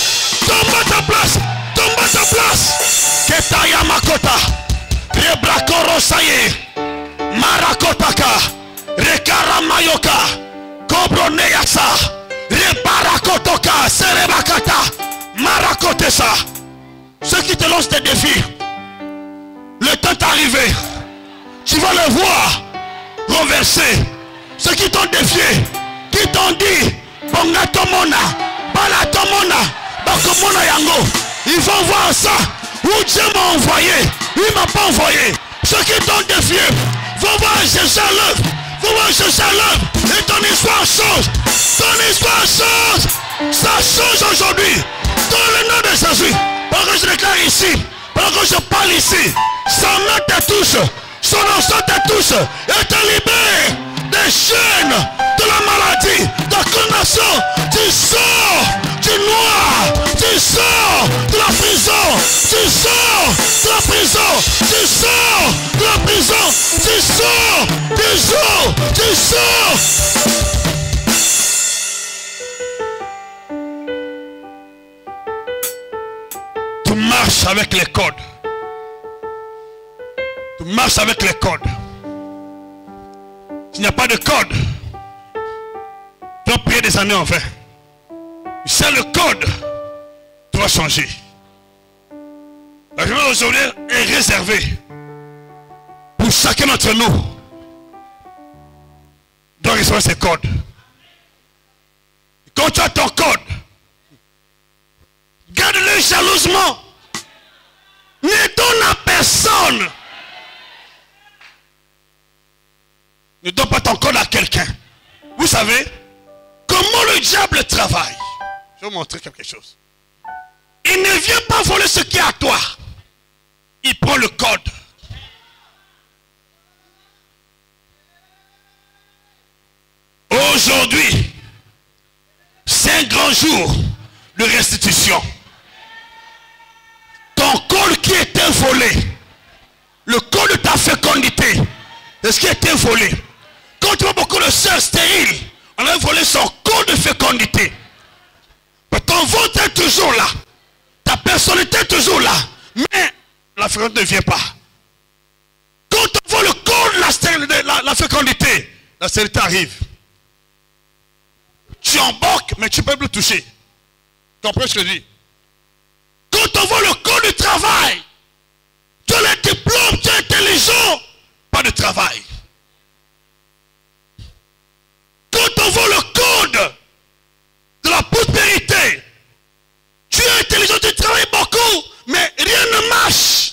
Tombe à ta place. Tombe à ta place. Ketaya makota. Rebrakoro saye. Marakotaka. Rekara mayoka. Kobroneyasa. Rebarakotoka. Serebakata. Marakotesa. Ceux qui te lancent des défis, le temps est arrivé. Tu vas le voir renverser. Ceux qui t'ont défié, qui t'ont dit, Bonga Tomona, Bala Tomona, Bakomona Yango, ils vont voir ça. Où Dieu m'a envoyé, il ne m'a pas envoyé. Ceux qui t'ont défié, vont voir Jésus à l'œuvre. Vont voir Jésus à l'œuvre. Et ton histoire change. Ton histoire change. Ça change aujourd'hui. Dans le nom de Jésus. Pendant que je déclare ici, pendant que je parle ici, sa main te touche, son sang te touche et te libère des chaînes de la maladie, de la condamnation. Tu sors du noir, tu sors de la prison, tu sors de la prison, tu sors de la prison, tu sors du jour, tu sors. Tu marches avec les codes. Tu marches avec les codes. S'il n'y a pas de code, tu vas prier des années en vain. C'est le code. Tu vas changer. La journée d'aujourd'hui est réservée pour chacun d'entre nous. Doit recevoir ses codes. Quand tu as ton code, garde-le jalousement. Ne donne à personne. Ne donne pas ton code à quelqu'un. Vous savez comment le diable travaille. Je vais vous montrer quelque chose. Il ne vient pas voler ce qui est à toi. Il prend le code. Aujourd'hui, c'est un grand jour de restitution. Ton code qui était volé, le code de ta fécondité, est ce qui était volé. Quand tu vois beaucoup de sœurs stériles, on a volé son code de fécondité. Mais ton ventre est toujours là. Ta personnalité est toujours là. Mais la fécondité ne vient pas. Quand on voit le code de la fécondité, la stérilité arrive. Tu embarques, mais tu ne peux plus toucher. Tu comprends ce que je dis? Quand on voit le code du travail, tu as les diplômes, tu es intelligent, pas de travail. Quand on voit le code de la prospérité, tu es intelligent, tu travailles beaucoup, mais rien ne marche.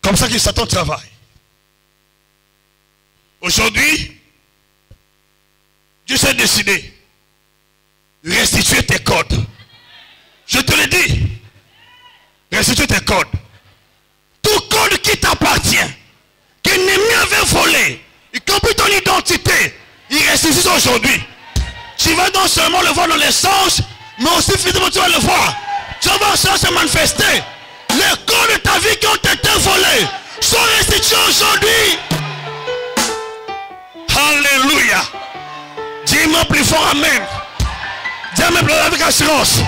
Comme ça que Satan travaille. Aujourd'hui, Dieu s'est décidé de restituer tes codes. Je te le dis. Restituer tes codes. Tout code qui t'appartient, que l'ennemi avait volé, y compris ton identité, il restitue aujourd'hui. Tu vas non seulement le voir dans les sens, mais aussi physiquement tu vas le voir. Tu vas voir ça se manifester. Les codes de ta vie qui ont été volés sont restitués aujourd'hui. Alléluia. Dis-moi plus fort amen. Dis-moi avec assurance.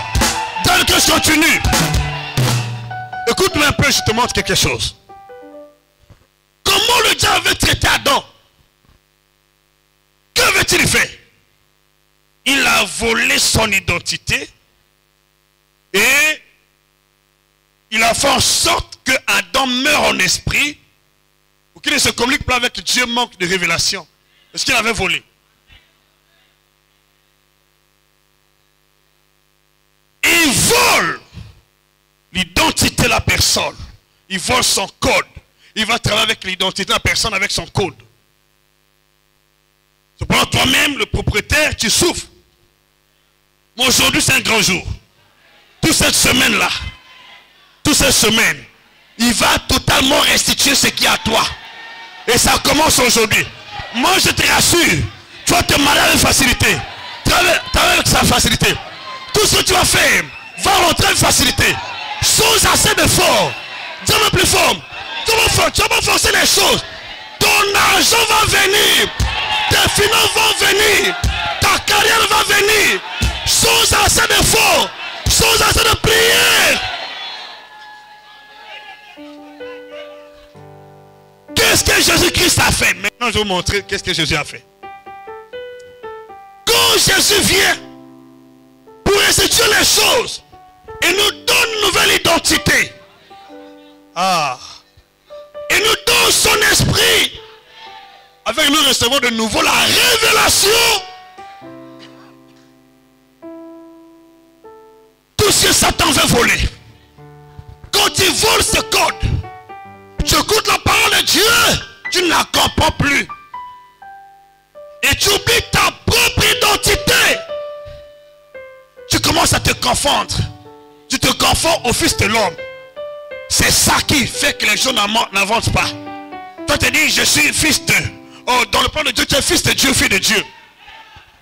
Dans que je continue. Écoute-moi un peu, je te montre quelque chose. Comment le diable avait traité Adam? Qu'avait-il fait? Il a volé son identité et il a fait en sorte que Adam meure en esprit pour qu'il ne se communique pas avec Dieu, manque de révélation. Est-ce qu'il avait volé? Il vole l'identité de la personne. Il vole son code. Il va travailler avec l'identité de la personne, avec son code. Cependant, toi-même, le propriétaire, tu souffres. Mais aujourd'hui, c'est un grand jour. Toute cette semaine-là, toutes ces semaines, il va totalement restituer ce qui est à toi. Et ça commence aujourd'hui. Moi, je te rassure, tu vas te marier avec facilité. Travailler avec sa facilité. Tout ce que tu vas faire va rentrer avec facilité. Chose assez de fort. Dis-moi plus fort. Tu vas pas forcer les choses. Ton argent va venir. Tes finances vont venir. Ta carrière va venir. Chose assez de fort. Chose assez de prière. Qu'est-ce que Jésus-Christ a fait? Maintenant, je vais vous montrer qu'est-ce que Jésus a fait. Quand Jésus vient pour restituer les choses, il nous donne une nouvelle identité. Il nous donne son esprit. Avec nous recevons de nouveau la révélation. Tout ce que Satan veut voler. Quand il vole ce code, tu écoutes la parole de Dieu, tu ne la comprends plus. Et tu oublies ta propre identité. Tu commences à te confondre. Tu te confonds au Fils de l'homme. C'est ça qui fait que les gens n'avancent pas. Toi tu dis, je suis fils de... Oh, dans le plan de Dieu, tu es fils de Dieu, fille de Dieu.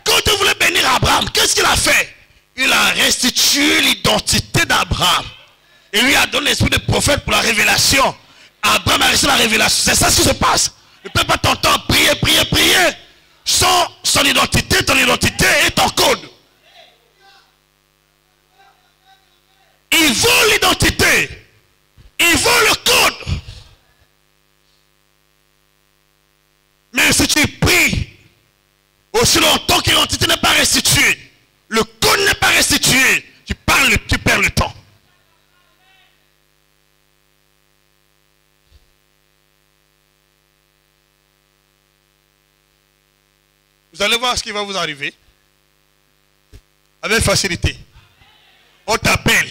Quand tu voulais bénir Abraham, qu'est-ce qu'il a fait? Il a restitué l'identité d'Abraham. Et lui a donné l'esprit de prophète pour la révélation. Abraham a reçu la révélation. C'est ça ce qui se passe. Ne peux pas t'entendre prier, prier, prier. Sans son identité, ton identité est ton code. Il vole l'identité. Il vole le code. Mais si tu pries, aussi longtemps que l'identité n'est pas restituée, le code n'est pas restitué, tu perds le temps. Vous allez voir ce qui va vous arriver. Avec facilité. On t'appelle.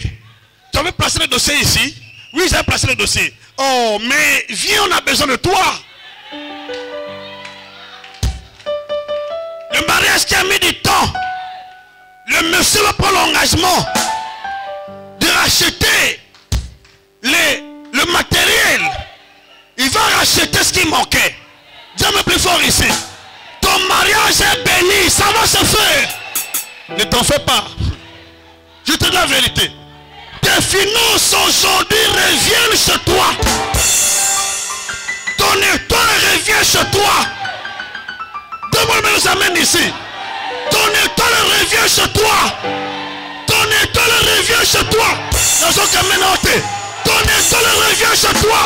Tu avais placé le dossier ici. Oui, j'ai placé le dossier. Oh, mais viens, on a besoin de toi. Le mariage qui a mis du temps. Le monsieur va prendre l'engagement de racheter le matériel. Il va racheter ce qui manquait. Dis-moi plus fort ici. Ton mariage est béni, ça va se faire. Ne t'en fais pas. Je te dis la vérité. Tes finances aujourd'hui reviennent chez toi. Ton étoile revient chez toi. Demande-moi les amènes ici. Ton étoile revient chez toi. Ton étoile revient chez toi. Ton étoile revient chez toi.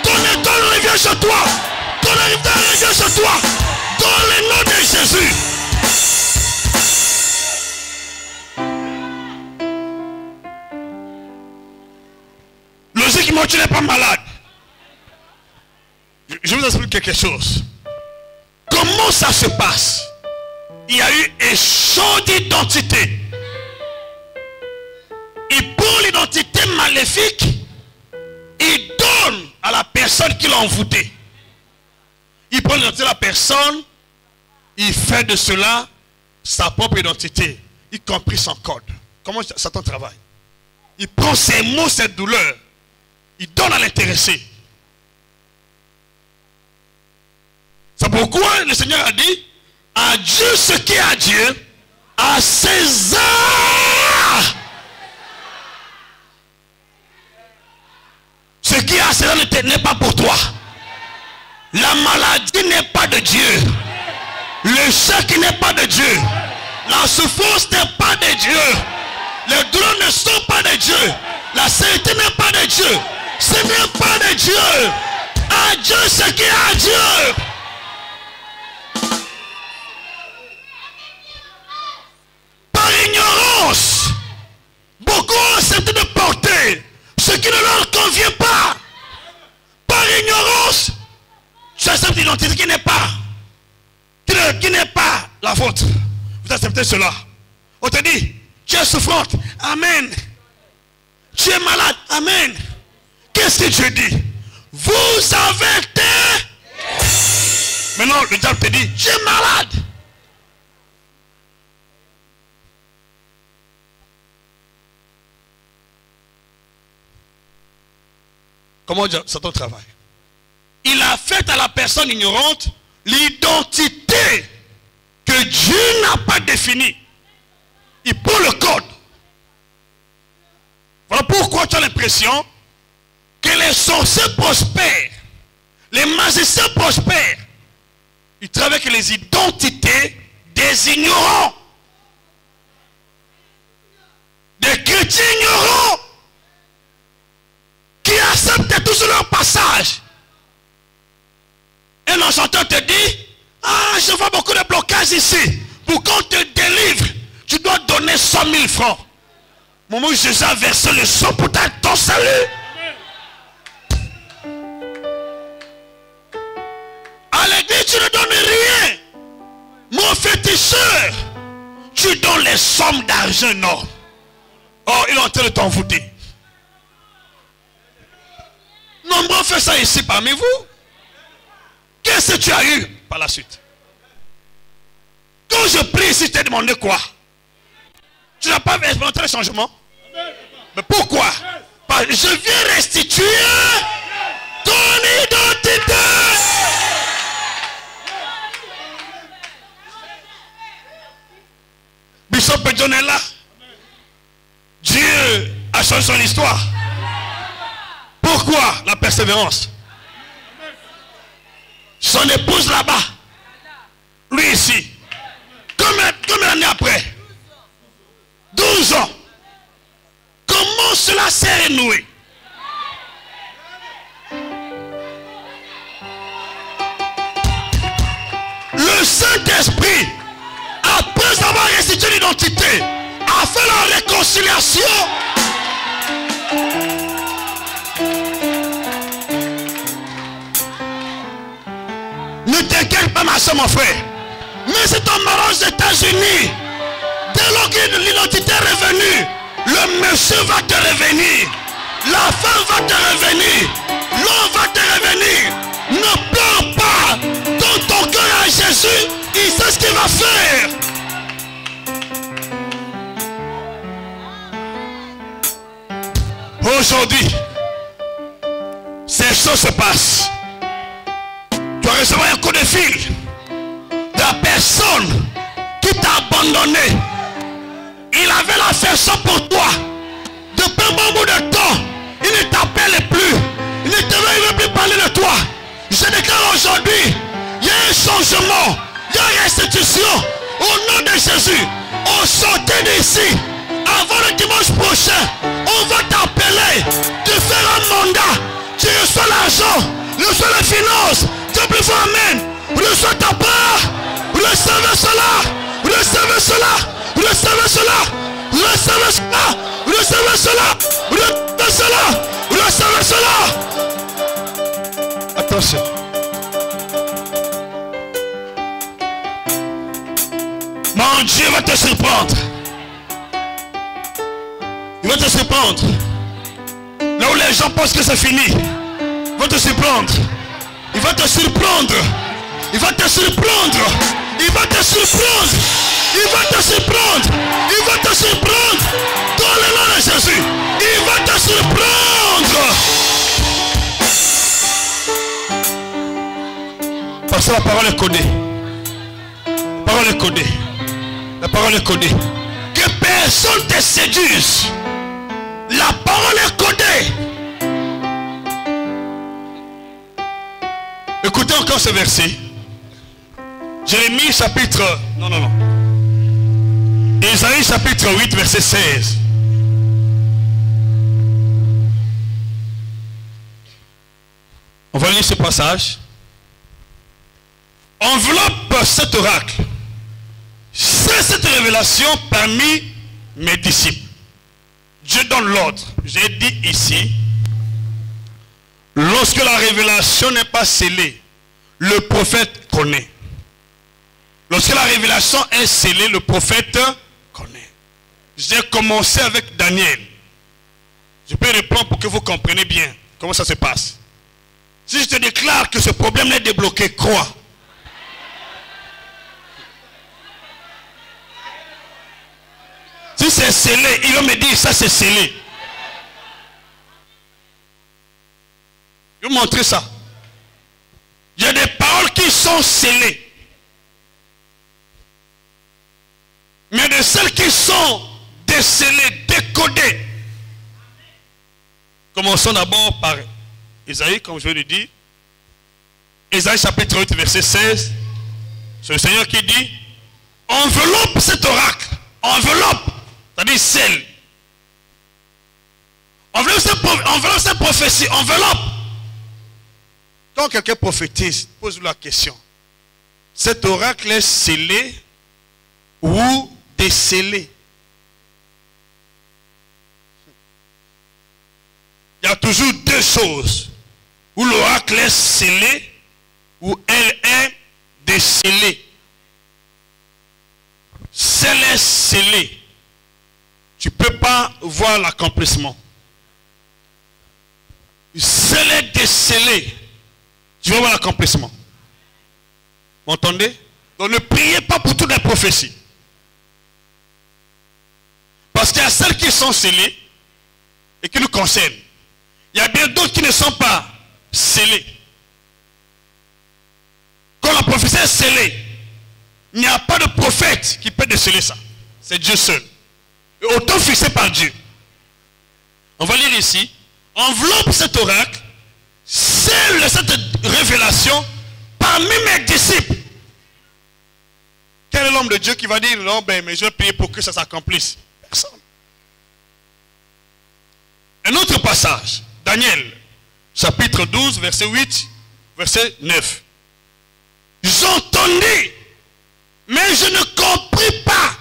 Ton étoile revient chez toi. Ton étoile revient chez toi. Dans le nom de Jésus. Logiquement, tu n'es pas malade. Je vous explique quelque chose. Comment ça se passe? Il y a eu un échange d'identité. Il prend l'identité maléfique, il donne à la personne qui l'a envoûté. Il prend l'identité de la personne, il fait de cela sa propre identité, y compris son code. Comment Satan travaille? Il prend ses maux, ses douleurs, il donne à l'intéressé. C'est pourquoi le Seigneur a dit, à Dieu ce qui est à Dieu, à César. Ce qui est à César n'est pas pour toi. La maladie n'est pas de Dieu. Le chèque n'est pas de Dieu. La souffrance n'est pas de Dieu. Les douleurs ne sont pas de Dieu. La sécurité n'est pas de Dieu. Ce n'est pas de Dieu. À Dieu ce qui est à Dieu. Par ignorance, beaucoup ont accepté de porter ce qui ne leur convient pas. Par ignorance, tu acceptes l'identité qui n'est pas la vôtre. Vous acceptez cela. On te dit, tu es souffrante. Amen. Tu es malade. Amen. Qu'est-ce que Dieu dit? Vous avez été. Maintenant, le diable te dit, tu es malade. Comment dire, c'est ton travail. Il a fait à la personne ignorante l'identité que Dieu n'a pas définie. Il prend le code. Voilà pourquoi tu as l'impression que les sorciers prospèrent, les magiciens prospèrent. Ils travaillent avec les identités des ignorants, des chrétiens ignorants qui acceptent tous leur passage. Un enchanteur te dit, ah, je vois beaucoup de blocages ici. Pour qu'on te délivre, tu dois donner 100 000 francs. Au moment où Jésus a versé le sang pour ton salut. À l'église, tu ne donnes rien. Mon féticheur, tu donnes les sommes d'argent énormes. Oh, il est en train de t'envoûter. Nombreux fait ça ici parmi vous. Qu'est-ce que tu as eu par la suite? Quand je prie ici, je t'ai demandé quoi? Tu n'as pas expérimenté le changement? Mais pourquoi? Parce que je viens restituer ton identité. Bishop John est là. Dieu a changé son histoire. Pourquoi la persévérance? Son épouse là-bas, lui ici, combien d'années après? 12 ans. Comment cela s'est renoué? Le Saint-Esprit, après avoir restitué l'identité, a fait la réconciliation. Ne t'inquiète pas, ma soeur, mon frère. Mais c'est ton mariage aux États-Unis. Dès lors que l'identité est revenue, le monsieur va te revenir. La femme va te revenir. L'homme va te revenir. Ne pleure pas. Donne ton cœur à Jésus. Il sait ce qu'il va faire. Aujourd'hui, ces choses se passent. Tu vas recevoir un coup de fil de la personne qui t'a abandonné. Il avait l'affection pour toi. Depuis un bon bout de temps, il ne t'appelle plus. Il ne veut plus parler de toi. Je déclare aujourd'hui, il y a un changement, il y a une restitution. Au nom de Jésus, on sortait d'ici. Avant le dimanche prochain, on va t'appeler, te faire un mandat. Tu reçois l'argent, tu reçois les finances. Dieu plus fort, amen. Reçois ta part. Recevez cela. Recevez cela. Recevez cela. Recevez cela. Recevez cela. Recevez cela. Recevez cela. Attention. Mon Dieu va te surprendre. Il va te surprendre. Là où les gens pensent que c'est fini, il va te surprendre. Il va te surprendre. Il va te surprendre. Il va te surprendre. Il va te surprendre. Il va te surprendre. Dans le nom de Jésus. Il va te surprendre. Parce que la parole est codée. La parole est codée. La parole est codée. Que personne te séduise. La parole est codée. Écoutez encore ce verset. Jérémie chapitre... Non. Isaïe chapitre 8 verset 16. On va lire ce passage. Enveloppe cet oracle. C'est cette révélation parmi mes disciples. Dieu donne l'ordre. J'ai dit ici, lorsque la révélation n'est pas scellée, le prophète connaît. Lorsque la révélation est scellée, le prophète connaît. J'ai commencé avec Daniel. Je peux répondre pour que vous compreniez bien comment ça se passe. Si je te déclare que ce problème est débloqué, crois. Si c'est scellé, il va me dire ça c'est scellé. Je vais vous montrer ça. Il y a des paroles qui sont scellées. Mais de celles qui sont décelées, décodées. Commençons d'abord par Isaïe, comme je viens de dire. Isaïe chapitre 8, verset 16. C'est le Seigneur qui dit, enveloppe cet oracle. Enveloppe, c'est-à-dire scelle. Enveloppe cette prophétie, enveloppe. Quand quelqu'un prophétise, pose-lui la question. Cet oracle est scellé ou décelé? Il y a toujours deux choses. Où l'oracle est scellé, ou elle est décelée. Si elle est scellée, tu ne peux pas voir l'accomplissement. Si elle est décelée, tu vas voir l'accomplissement. Vous entendez? Donc ne priez pas pour toutes les prophéties. Parce qu'il y a celles qui sont scellées et qui nous concernent. Il y a bien d'autres qui ne sont pas scellées. Quand la prophétie est scellée, il n'y a pas de prophète qui peut déceler ça. C'est Dieu seul. Et autant fixé par Dieu. On va lire ici. Enveloppe cet oracle, scelle cette révélation parmi mes disciples. Quel est l'homme de Dieu qui va dire non, mais je vais prier pour que ça s'accomplisse? Personne. Un autre passage, Daniel, chapitre 12, verset 8, verset 9. J'entendis, mais je ne compris pas.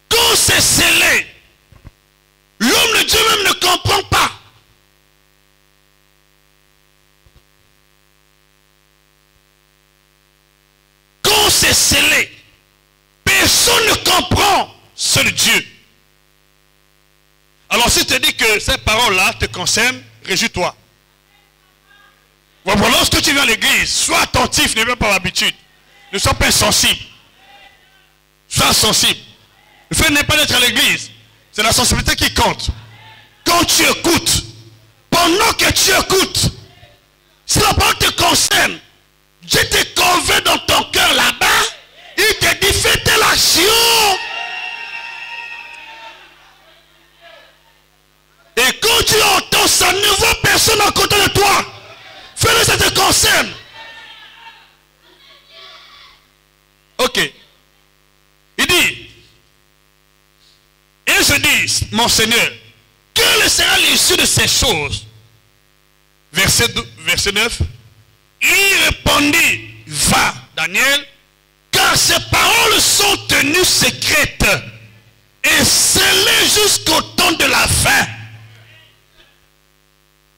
Quand c'est scellé, l'homme de Dieu même ne comprend pas. Quand c'est scellé, personne ne comprend, seul Dieu. Alors si je te dis que ces paroles-là te concernent, réjouis-toi. Voilà, lorsque tu viens à l'église, sois attentif, ne viens pas l'habitude. Ne sois pas insensible. Sois sensible. Le fait n'est pas d'être à l'église. C'est la sensibilité qui compte. Quand tu écoutes, pendant que tu écoutes, si la parole te concerne, Dieu te convainc dans ton cœur là-bas, il te dit fais telle action. Et quand tu entends ça, ne vois personne à côté de toi. Fais-le, ça te concerne. Ok. Il dit, et je dis, mon Seigneur, quelle sera l'issue de ces choses? Verset 9. Il répondit, va, Daniel, car ces paroles sont tenues secrètes et scellées jusqu'au temps de la fin.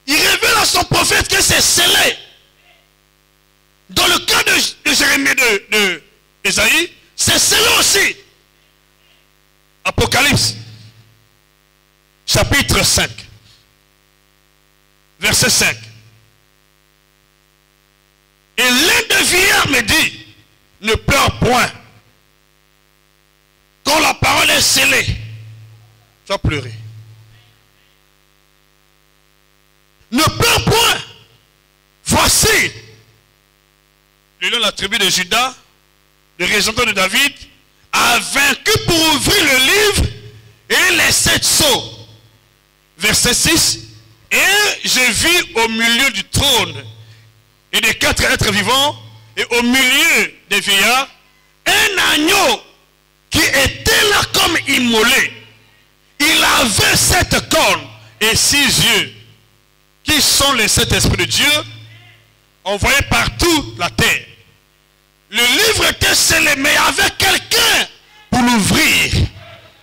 Il révèle à son prophète que c'est scellé. Dans le cas de Jérémie de Isaïe, c'est scellé aussi. Apocalypse, chapitre 5, verset 5. Et l'un des vieillards me dit, ne pleure point. Quand la parole est scellée, tu vas pleurer. Ne pleure point. Voici le lion de la tribu de Juda, le régent de David, a vaincu pour ouvrir le livre et les 7 sceaux. Verset 6. Et je vis au milieu du trône et des 4 êtres vivants et au milieu des vieillards un agneau qui était là comme immolé. Il avait 7 cornes et 6 yeux, qui sont les 7 esprits de Dieu, envoyés par toute la terre. Le livre était scellé, mais il y avait quelqu'un pour l'ouvrir.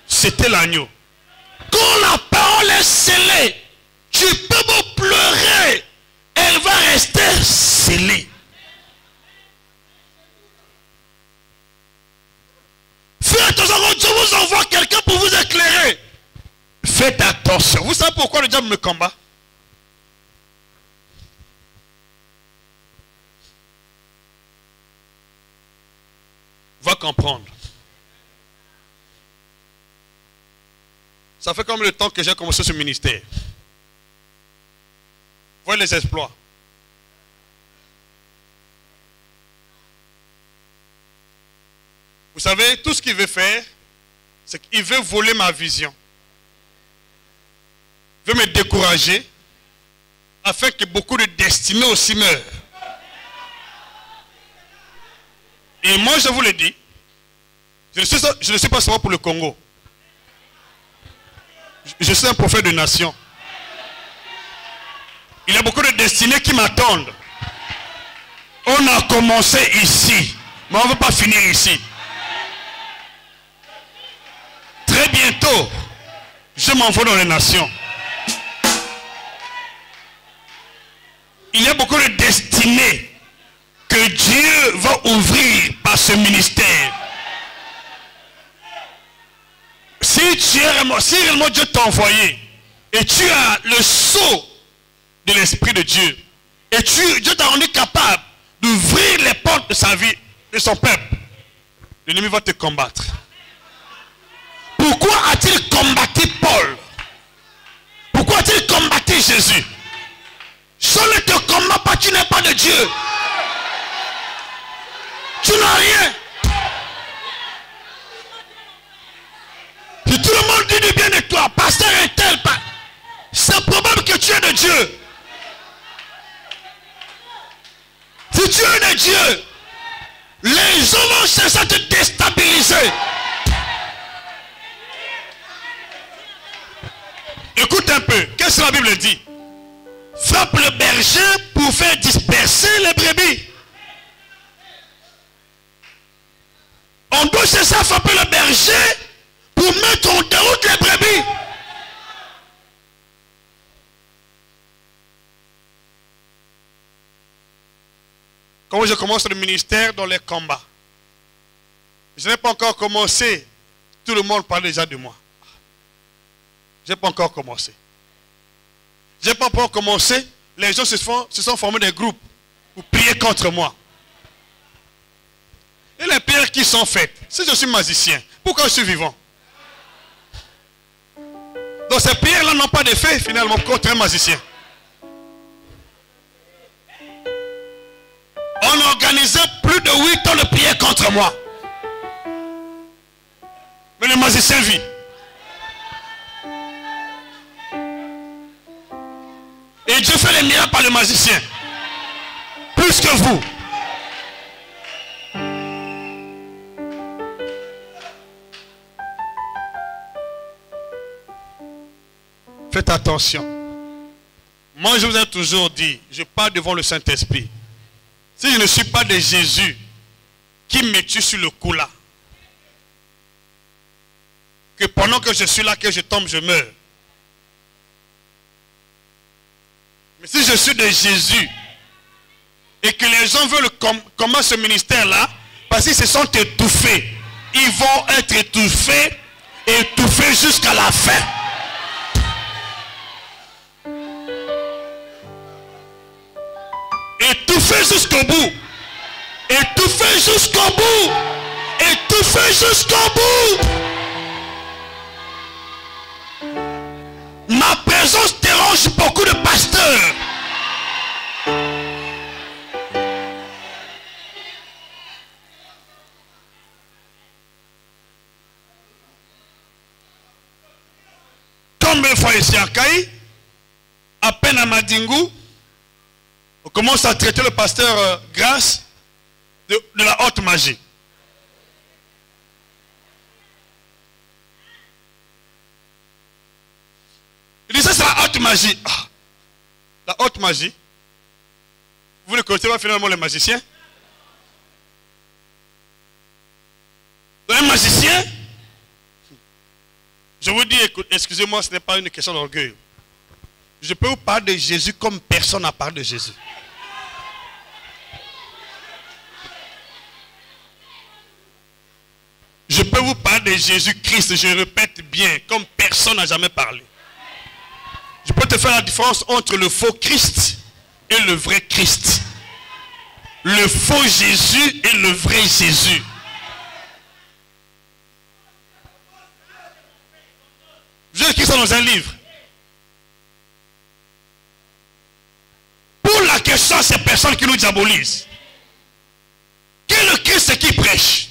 C'était l'agneau. Quand la parole est scellée, tu peux beau pleurer, elle va rester scellée. Faites attention, quand Dieu vous envoie quelqu'un pour vous éclairer. Faites attention. Vous savez pourquoi le diable me combat? Va comprendre. Ça fait combien de temps que j'ai commencé ce ministère? Voyez les exploits. Vous savez, tout ce qu'il veut faire, c'est qu'il veut voler ma vision. Il veut me décourager, afin que beaucoup de destinées aussi meurent. Et moi, je vous le dis, je ne suis pas seulement pour le Congo. Je suis un prophète de nation. Il y a beaucoup de destinées qui m'attendent. On a commencé ici, mais on ne veut pas finir ici. Très bientôt, je m'envole dans les nations. Il y a beaucoup de destinées que Dieu va ouvrir par ce ministère. Si réellement Dieu t'a envoyé et tu as le sceau de l'Esprit de Dieu et Dieu t'a rendu capable d'ouvrir les portes de sa vie, de son peuple, l'ennemi va te combattre. Pourquoi a-t-il combattu Paul? Pourquoi a-t-il combattu Jésus? Si on ne te combat pas, tu n'es pas de Dieu. Tu n'as rien. Si tout le monde dit du bien de toi, pasteur et tel, c'est probable que tu es de Dieu. Si tu es de Dieu, les gens vont chercher à te déstabiliser. Écoute un peu, qu'est-ce que la Bible dit? Frappe le berger pour faire disperser les brebis. On doit chercher à frapper le berger pour mettre en déroute les brebis. Quand je commence le ministère dans les combats, je n'ai pas encore commencé. Tout le monde parle déjà de moi. Je n'ai pas encore commencé. Je n'ai pas encore commencé. Les gens se sont formés des groupes pour prier contre moi. Et les prières qui sont faites, si je suis magicien, pourquoi je suis vivant? Donc ces prières-là n'ont pas d'effet finalement contre un magicien. On organisait plus de 8 ans de prières contre moi. Mais le magicien vit. Et Dieu fait les miracles par le magicien. Plus que vous. Faites attention. Moi, je vous ai toujours dit, je parle devant le Saint-Esprit. Si je ne suis pas de Jésus qui me tue sur le coup là, que pendant que je suis là, que je tombe, je meurs. Mais si je suis de Jésus et que les gens veulent commencer ce ministère-là, parce qu'ils se sont étouffés, ils vont être étouffés jusqu'à la fin. Étouffés jusqu'au bout. Étouffés jusqu'au bout. Étouffés jusqu'au bout. Ma présence dérange beaucoup de pasteurs. Comme une fois ici à Kaï, à peine à Madingou, on commence à traiter le pasteur Grâce de la haute magie. Il disait c'est la haute magie. Ah, la haute magie. Vous ne connaissez pas finalement les magiciens? Un magicien, je vous dis, excusez-moi, ce n'est pas une question d'orgueil. Je peux vous parler de Jésus comme personne n'a parlé de Jésus. Je peux vous parler de Jésus-Christ, je répète bien, comme personne n'a jamais parlé. Je peux te faire la différence entre le faux Christ et le vrai Christ. Le faux Jésus et le vrai Jésus. J'ai écrit ça dans un livre. personnes qui nous diabolisent. Qui est le Christ qui prêche?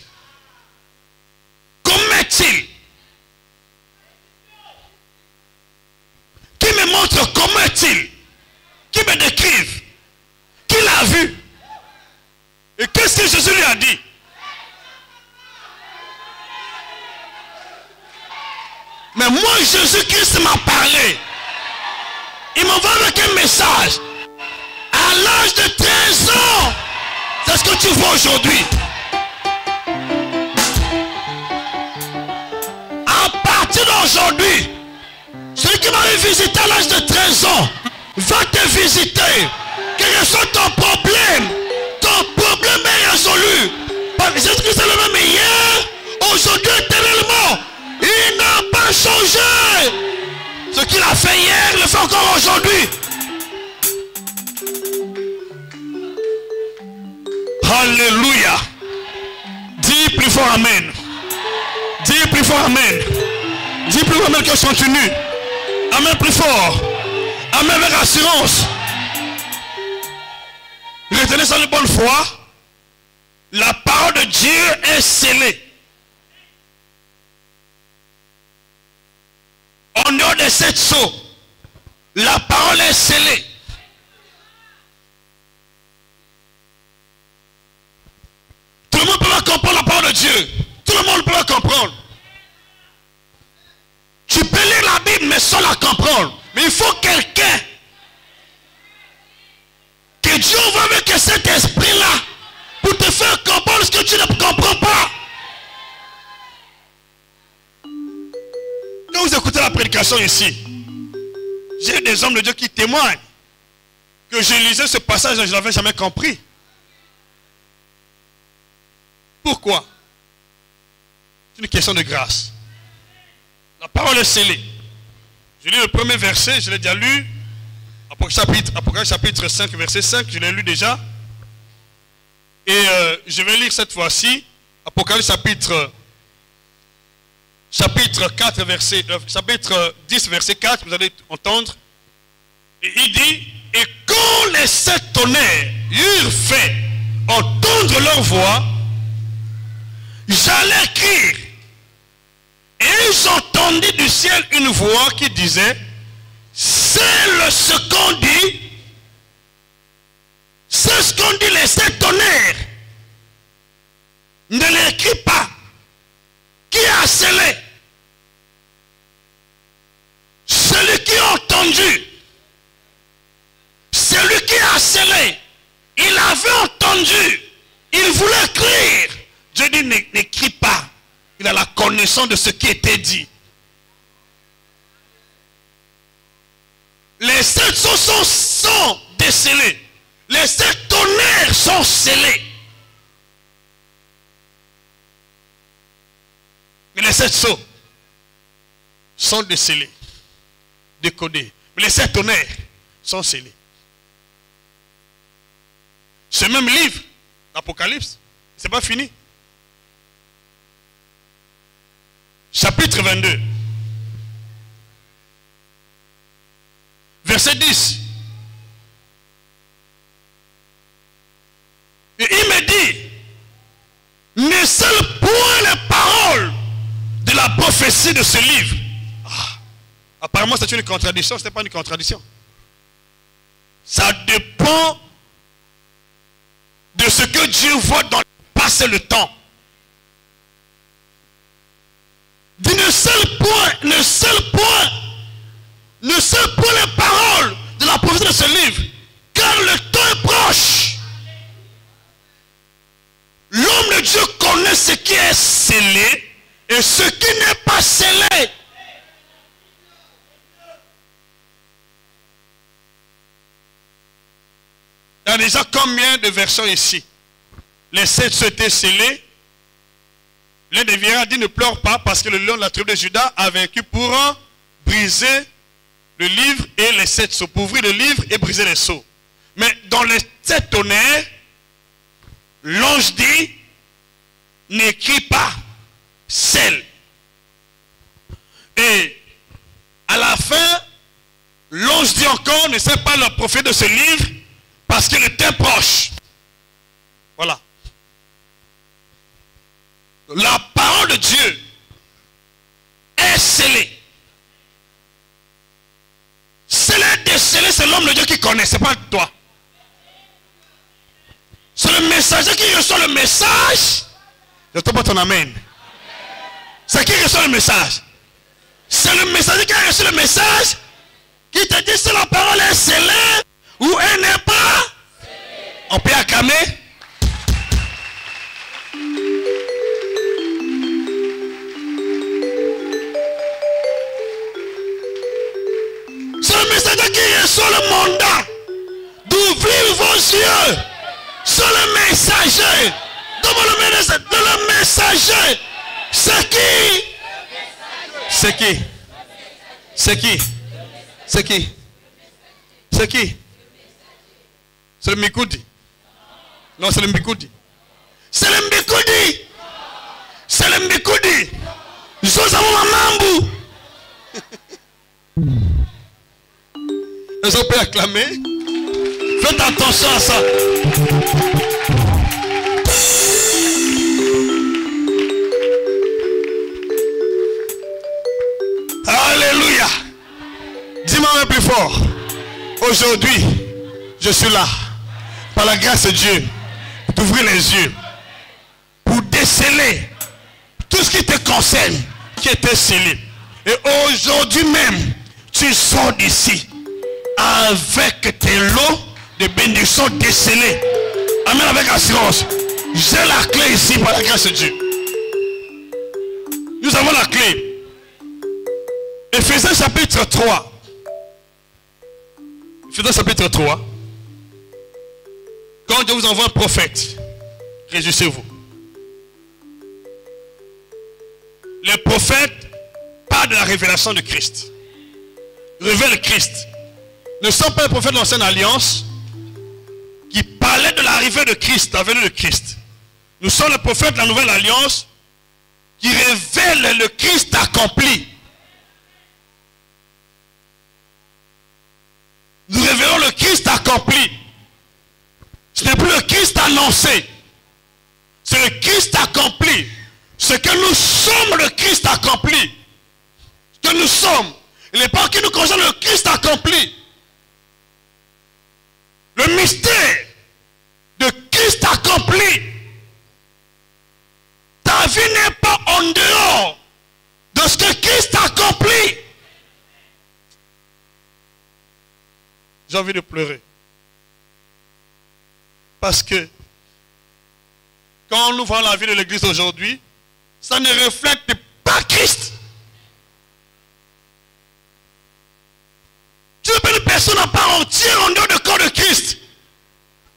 Comment est-il? Qui me montre comment est-il? Qui me décrive? Qui l'a vu? Et qu'est-ce que Jésus lui a dit? Mais moi, Jésus-Christ m'a parlé. Il m'envoie avec un message. À l'âge de 13 ans. C'est ce que tu vois aujourd'hui. À partir d'aujourd'hui, celui qui m'avait visité à l'âge de 13 ans va te visiter. Quel que soit ton problème est résolu. Jésus-Christ est le même hier, aujourd'hui, éternellement. Il n'a pas changé. Ce qu'il a fait hier, il le fait encore aujourd'hui. Alléluia. Dis plus fort Amen. Dis plus fort Amen. Dis plus fort Amen que je continue. Amen plus fort. Amen avec assurance. Retenez ça de bonne foi. La parole de Dieu est scellée. En dehors de cette sceau, la parole est scellée. Tout le monde peut la comprendre, la parole de Dieu. Tout le monde peut la comprendre. Tu peux lire la Bible, mais sans la comprendre. Mais il faut quelqu'un que Dieu envoie avec cet esprit-là pour te faire comprendre ce que tu ne comprends pas. Quand vous écoutez la prédication ici, j'ai des hommes de Dieu qui témoignent que je lisais ce passage et je ne l'avais jamais compris. Pourquoi? C'est une question de grâce. La parole est scellée. Je lis le premier verset, je l'ai déjà lu. Apocalypse chapitre 5, verset 5, je l'ai lu déjà. Et je vais lire cette fois-ci. Apocalypse chapitre 4, chapitre 10, verset 4, vous allez entendre. Et il dit, et quand les 7 tonnerres eurent fait entendre leur voix, j'allais crier. Et j'entendis du ciel une voix qui disait, c'est ce qu'on dit, c'est ce qu'on dit les 7 tonnerres. Ne l'écris pas. Qui a scellé? Celui qui a entendu. Celui qui a scellé. Il avait entendu. Il voulait écrire. Dieu dit, n'écris pas. Il a la connaissance de ce qui était dit. Les 7 sceaux sont décelés. Les 7 tonnerres sont scellés. Mais les 7 sceaux sont décelés, décodés. Mais les 7 tonnerres sont scellés. Ce même livre, l'Apocalypse, c'est pas fini. Chapitre 22. Verset 10. Et il me dit, ne scelle point les paroles de la prophétie de ce livre. Apparemment c'est une contradiction, ce n'est pas une contradiction. Ça dépend de ce que Dieu voit dans passer le temps. Dit ne scelle point les paroles de la prophétie de ce livre, car le temps est proche. L'homme de Dieu connaît ce qui est scellé et ce qui n'est pas scellé. Il y a déjà combien de versions ici? Les 7 étaient scellés. L'un des vieillards dit ne pleure pas parce que le lion de la tribu de Juda a vaincu pour briser le livre et les 7 sceaux. Pour ouvrir le livre et briser les sceaux. Mais dans les 7 tonnerres, l'ange dit n'écris pas, scelle. Et à la fin, l'ange dit encore ne sais pas le prophète de ce livre Parce qu'il était proche. Voilà. La parole de Dieu est scellée. Scellée, décellée, c'est l'homme de Dieu qui connaît, ce n'est pas toi. C'est le messager qui reçoit le message. Je ne te pas ton amen. C'est qui reçoit le message? C'est le messager qui a reçu le message qui te dit si la parole est scellée ou elle n'est pas. On peut acclamer. C'est le messager qui reçoit le mandat d'ouvrir vos yeux. C'est le messager. Le messager. C'est qui? C'est qui? C'est qui? C'est qui? C'est qui? C'est le Mikoudi. Non, c'est le Mikoudi. C'est le Mikoudi. C'est le Mikoudi. Nous avons Mambu. Est-ce qu'on peut acclamer? Faites attention à ça. Alléluia. Dis-moi un peu plus fort. Aujourd'hui, je suis là, par la grâce de Dieu, pour t'ouvrir les yeux, pour déceler tout ce qui te concerne, qui était scellé. Et aujourd'hui même, tu sors d'ici avec tes lots de bénédictions décelées. Amen, avec assurance. J'ai la clé ici par la grâce de Dieu. Nous avons la clé. Éphésiens chapitre 3. Éphésiens chapitre 3. Quand Dieu vous envoie un prophète, réjouissez-vous. Les prophètes parlent de la révélation de Christ. Révèlent Christ. Ne sont pas les prophètes de l'ancienne alliance qui parlaient de l'arrivée de Christ, la venue de Christ. Nous sommes les prophètes de la nouvelle alliance qui révèlent le Christ accompli. Nous révélons le Christ accompli. Ce n'est plus le Christ annoncé. C'est le Christ accompli. Ce que nous sommes, le Christ accompli. Ce que nous sommes. Il n'est pas qui nous concerne le Christ accompli. Le mystère de Christ accompli. Ta vie n'est pas en dehors de ce que Christ accomplit. J'ai envie de pleurer. Parce que quand nous voyons la vie de l'église aujourd'hui, ça ne reflète pas Christ. Tu n'es pas une personne à part entière en dehors du corps de Christ.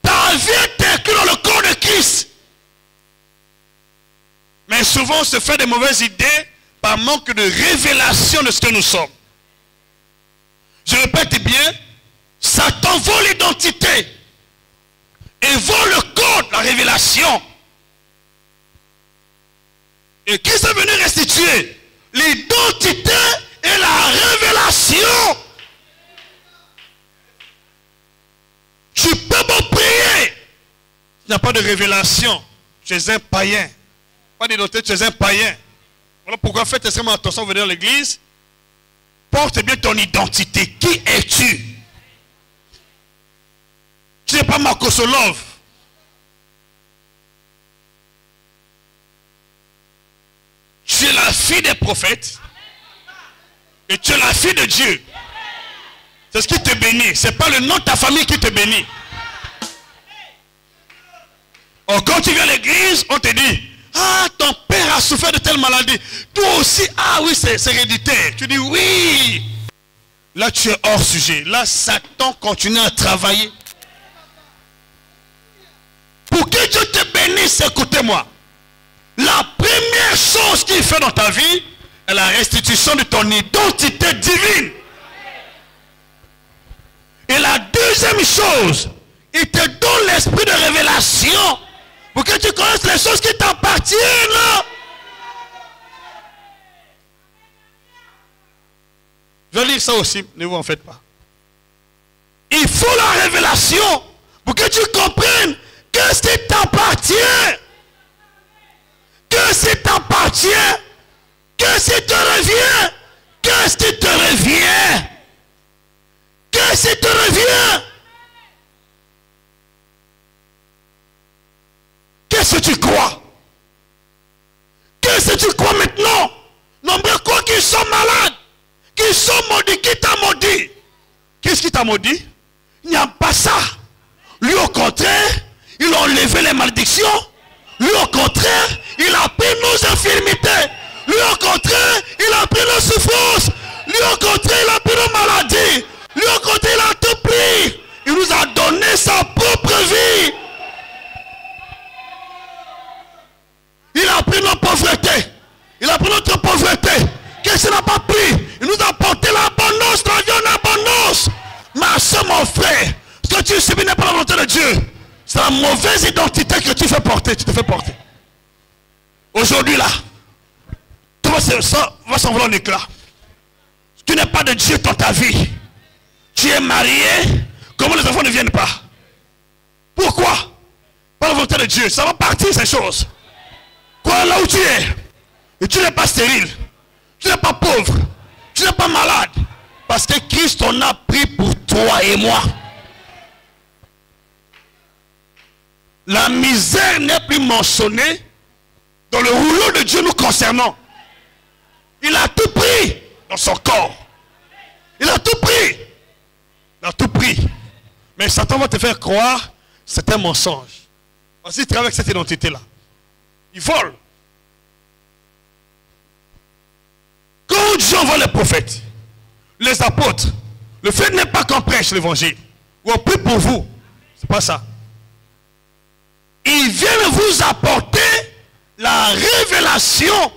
Ta vie est inclue dans le corps de Christ. Mais souvent on se fait des mauvaises idées par manque de révélation de ce que nous sommes. Je répète bien, Satan vole l'identité et vole le code, la révélation. Et Christ est venu restituer l'identité et la révélation. Tu peux pas prier. Il n'y a pas de révélation. Tu es un païen. Pas d'identité, tu es un païen. Voilà pourquoi faites extrêmement attention à venir à l'église. Porte bien ton identité. Qui es-tu? Tu n'es pas Makosolov. Tu es la fille des prophètes. Et tu es la fille de Dieu. C'est ce qui te bénit. Ce n'est pas le nom de ta famille qui te bénit. Or, quand tu viens à l'église, on te dit, ah, ton père a souffert de telle maladie. Toi aussi, ah oui, c'est héréditaire. Tu dis oui. Là, tu es hors sujet. Là, Satan continue à travailler. Pour que Dieu te bénisse, écoutez-moi. La première chose qu'il fait dans ta vie est la restitution de ton identité divine. Et la deuxième chose, il te donne l'esprit de révélation pour que tu connaisses les choses qui t'appartiennent. Je vais lire ça aussi, ne vous en faites pas. Il faut la révélation Pour que tu comprennes que ce qui t'appartient. Que ce qui t'appartient. Que ce qui te revient. Que ce qui te revient. Que ce qui te revient. Qu'est-ce que tu crois? Qu'est-ce que tu crois maintenant? Nombreux croient qu'ils sont malades, qu'ils sont maudits. Qui t'a maudit? Qu'est-ce qui t'a maudit? Il n'y a pas ça. Lui au contraire, il a enlevé les malédictions. Lui au contraire, il a pris nos infirmités. Lui au contraire, il a pris nos souffrances. Lui au contraire, il a pris nos maladies. Lui au contraire, il a tout pris. Il nous a donné sa propre vie. Il a pris nos pauvretés. Il a pris notre pauvreté. Qu'est-ce qu'il n'a pas pris? Il nous a porté l'abondance, la vie en abondance. Ma soeur, mon frère, ce que tu subis n'est pas la volonté de Dieu. C'est la mauvaise identité que tu fais porter. Tu te fais porter. Aujourd'hui là, tout va s'envoler en éclat. Tu n'es pas de Dieu dans ta vie. Tu es marié. Comment les enfants ne viennent pas? Pourquoi? Pas la volonté de Dieu. Ça va partir ces choses. Quoi, là où tu es? Et tu n'es pas stérile. Tu n'es pas pauvre. Tu n'es pas malade. Parce que Christ en a pris pour toi et moi. La misère n'est plus mentionnée dans le rouleau de Dieu nous concernant. Il a tout pris dans son corps. Il a tout pris. Il a tout pris. Mais Satan va te faire croire c'est un mensonge. Parce qu'il travaille avec cette identité-là. Il vole. Quand Dieu envoie les prophètes, les apôtres, le fait n'est pas qu'on prêche l'évangile. Ou on prie pour vous. C'est pas ça. Ils viennent vous apporter la révélation.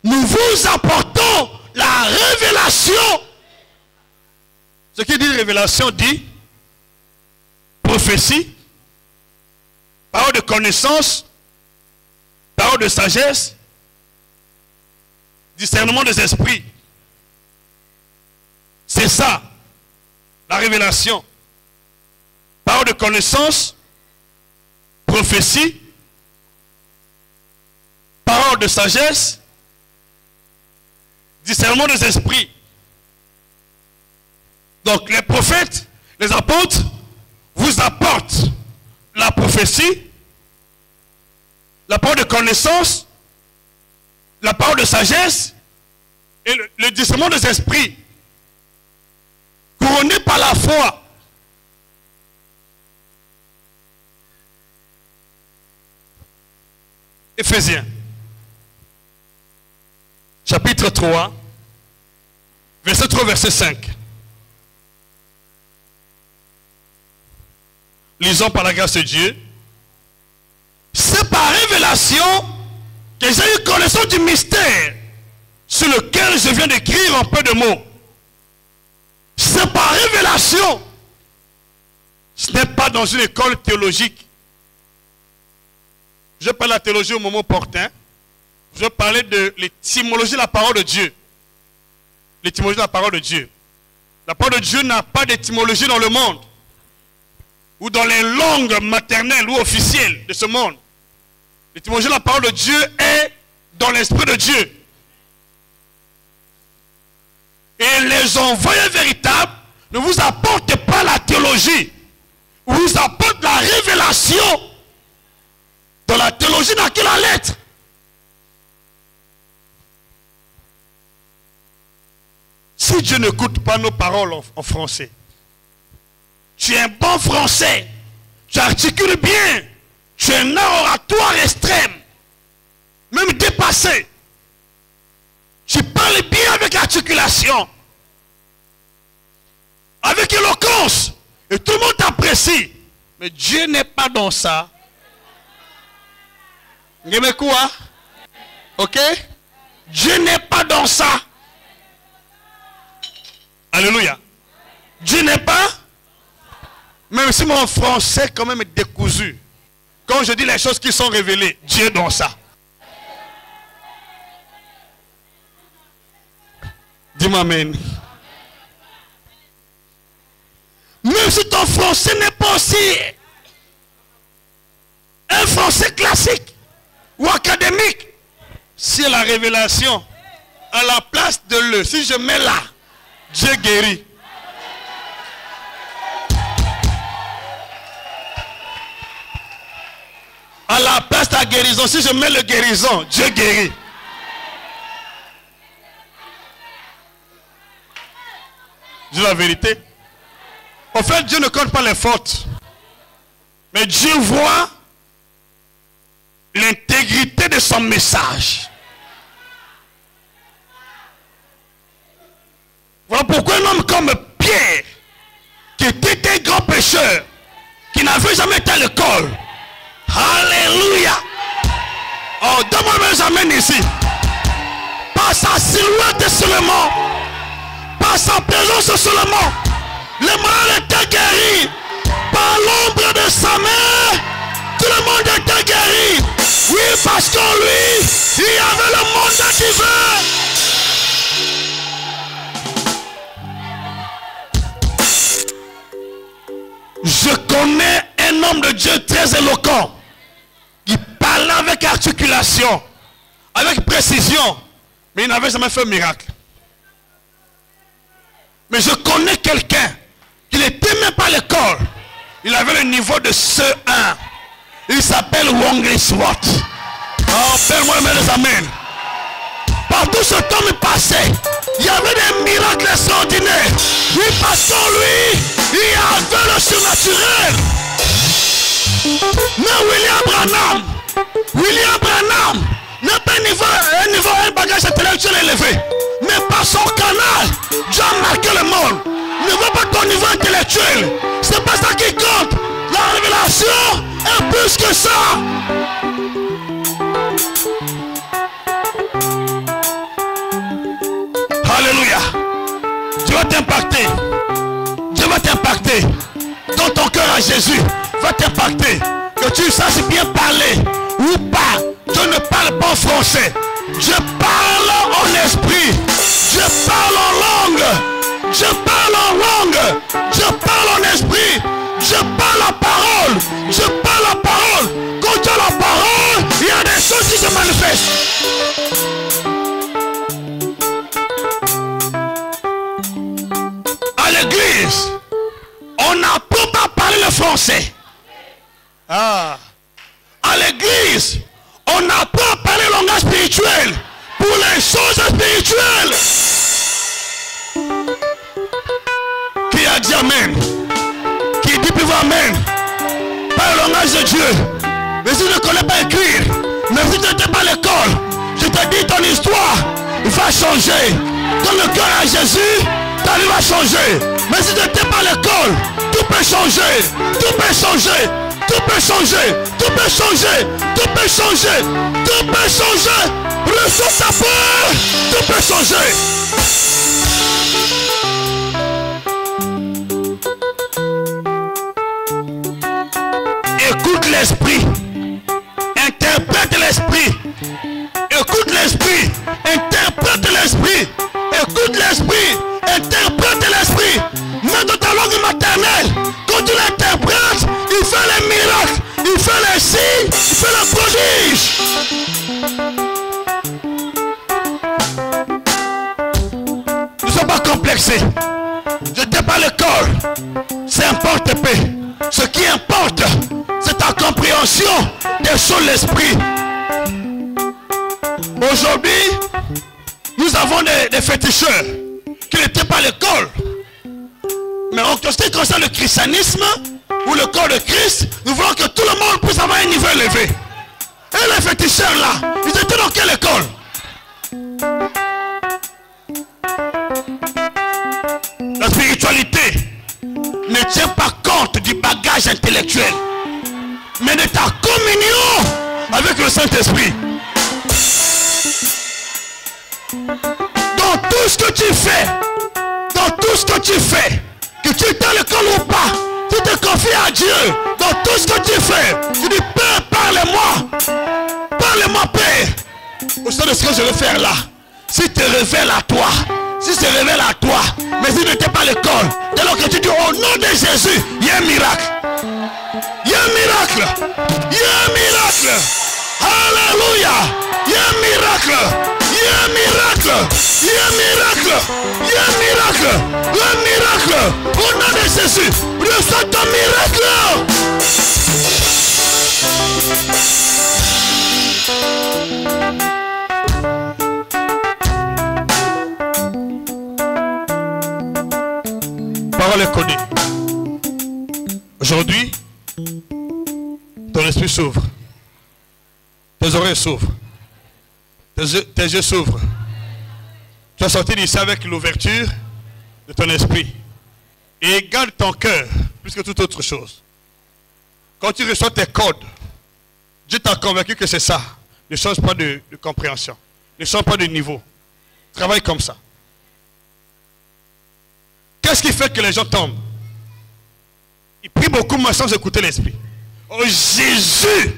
Nous vous apportons la révélation. Ce qui dit révélation dit prophétie, parole de connaissance, parole de sagesse, discernement des esprits. C'est ça, la révélation. Parole de connaissance, prophétie, parole de sagesse, discernement des esprits. Donc les prophètes, les apôtres vous apportent la prophétie, la parole de connaissance, la parole de sagesse et le discernement des esprits, couronné par la foi. Éphésiens, chapitre 3, verset 3, verset 5. Lisons par la grâce de Dieu. C'est par révélation que j'ai eu connaissance du mystère sur lequel je viens d'écrire en peu de mots. C'est par révélation. Ce n'est pas dans une école théologique. Je parle de la théologie au moment opportun. Je parlais de l'étymologie de la parole de Dieu. L'étymologie de la parole de Dieu. La parole de Dieu n'a pas d'étymologie dans le monde. Ou dans les langues maternelles ou officielles de ce monde. L'étymologie de la parole de Dieu est dans l'esprit de Dieu. Et les envoyés véritables ne vous apportent pas la théologie. Ils vous apportent la révélation. Dans la théologie n'a que la lettre. Si Dieu n'écoute pas nos paroles en français, tu es un bon français, tu articules bien, tu es un art oratoire extrême, même dépassé. Tu parles bien avec articulation, avec éloquence, et tout le monde t'apprécie. Mais Dieu n'est pas dans ça. Quoi? Ok? Dieu n'est pas dans ça. Alléluia. Dieu n'est pas. Même si mon français quand même est décousu. Quand je dis les choses qui sont révélées, Dieu est dans ça. Dis-moi amen. Même si ton français n'est pas aussi un français classique ou académique, Si la révélation, à la place de le, si je mets là, Dieu guérit. À la place de la guérison, si je mets le guérison, Dieu guérit. Je dis la vérité. En fait, Dieu ne compte pas les fautes. Mais Dieu voit l'intégrité de son message. Voilà pourquoi un homme comme Pierre, qui était un grand pécheur, qui n'avait jamais été à l'école. Alléluia. Oh, donne-moi mes amens ici. Par sa silhouette seulement, par sa présence seulement, le malade était guéri. Par l'ombre de sa main, tout le monde était guéri. Oui, parce qu'en lui, il y avait le mandat divin. Je connais un homme de Dieu très éloquent, qui parlait avec articulation, avec précision, mais il n'avait jamais fait un miracle. Mais je connais quelqu'un qui n'était même pas à l'école. Il avait le niveau de C1. Il s'appelle Wongri Swat. Oh, Père-moi les amens. Partout ce temps me passait, il y avait des miracles extraordinaires. Oui, parce qu'en lui, il y avait le surnaturel. Mais William Branham n'a pas un bagage intellectuel élevé. Mais par son canal, Dieu a marqué le monde. Ne vois pas ton niveau intellectuel. C'est pas ça qui compte. La révélation est plus que ça. Alléluia. Dieu va t'impacter. Dieu va t'impacter. Dans ton cœur à Jésus va t'impacter. Que tu saches bien parler ou pas. Dieu ne parle pas en français. Dieu parle en esprit. Dieu parle en langue. Dieu parle en langue. Dieu parle en esprit. Dieu parle en parole. Dieu parle en parole. Quand tu as la parole, il y a des choses qui se manifestent. À l'église, on n'apprend pas à parler le français. À l'église, on apprend à parler le langage spirituel pour les choses spirituelles. Qui a dit amen? Qui dit plus amen? Par le langage de Dieu. Mais si tu ne connais pas écrire, même si tu n'étais pas à l'école, je te dis ton histoire, il va changer. Dans le cœur à Jésus, ta vie va changer. Mais si tu n'étais pas à l'école, tout peut changer. Tout peut changer. Tout peut changer. Tout peut changer. Tout peut changer. Tout peut changer. Reçois ta peur. Tout peut changer. Écoute l'esprit. Interprète l'esprit. Écoute l'esprit. Interprète l'esprit. Écoute l'esprit. Interprète l'esprit. Même dans ta langue maternelle. Quand tu l'interprètes, il fait les miracles. Il fait les signes. Il fait le prodige. Ne sois pas complexé. Je n'étais pas à l'école. C'est importe peu. Ce qui importe, c'est ta compréhension des choses de l'esprit. Aujourd'hui, nous avons des féticheurs qui n'étaient pas à l'école. Mais en ce qui concerne le christianisme ou le corps de Christ, nous voulons que tout le monde puisse avoir un niveau élevé. Et les féticheurs là, ils étaient dans quelle école? La spiritualité ne tient pas compte du bagage intellectuel, mais de ta communion avec le Saint-Esprit. Dans tout ce que tu fais, que tu es à l'école ou pas, tu te confies à Dieu. Dans tout ce que tu fais, tu dis Père, parle-moi Père. Au sein de ce que je vais faire là, si tu te révèles à toi, Si se révèle à toi, mais si n'était pas l'école, dès lors que tu dis au nom de Jésus, il y a un miracle. Il y a un miracle. Il y a un miracle. Alléluia. Il y a un miracle. Il y a un miracle. Il y a un miracle. Il y a un miracle. Un miracle. Au nom de Jésus, reçois ton miracle. Parole est connue. Aujourd'hui, ton esprit s'ouvre. Tes oreilles s'ouvrent. Tes yeux s'ouvrent. Tu vas sortir d'ici avec l'ouverture de ton esprit. Et garde ton cœur plus que toute autre chose. Quand tu reçois tes codes, Dieu t'a convaincu que c'est ça. Ne change pas de compréhension. Ne change pas de niveau. Travaille comme ça. Qu'est-ce qui fait que les gens tombent? Ils prient beaucoup mais sans écouter l'esprit. Oh, Jésus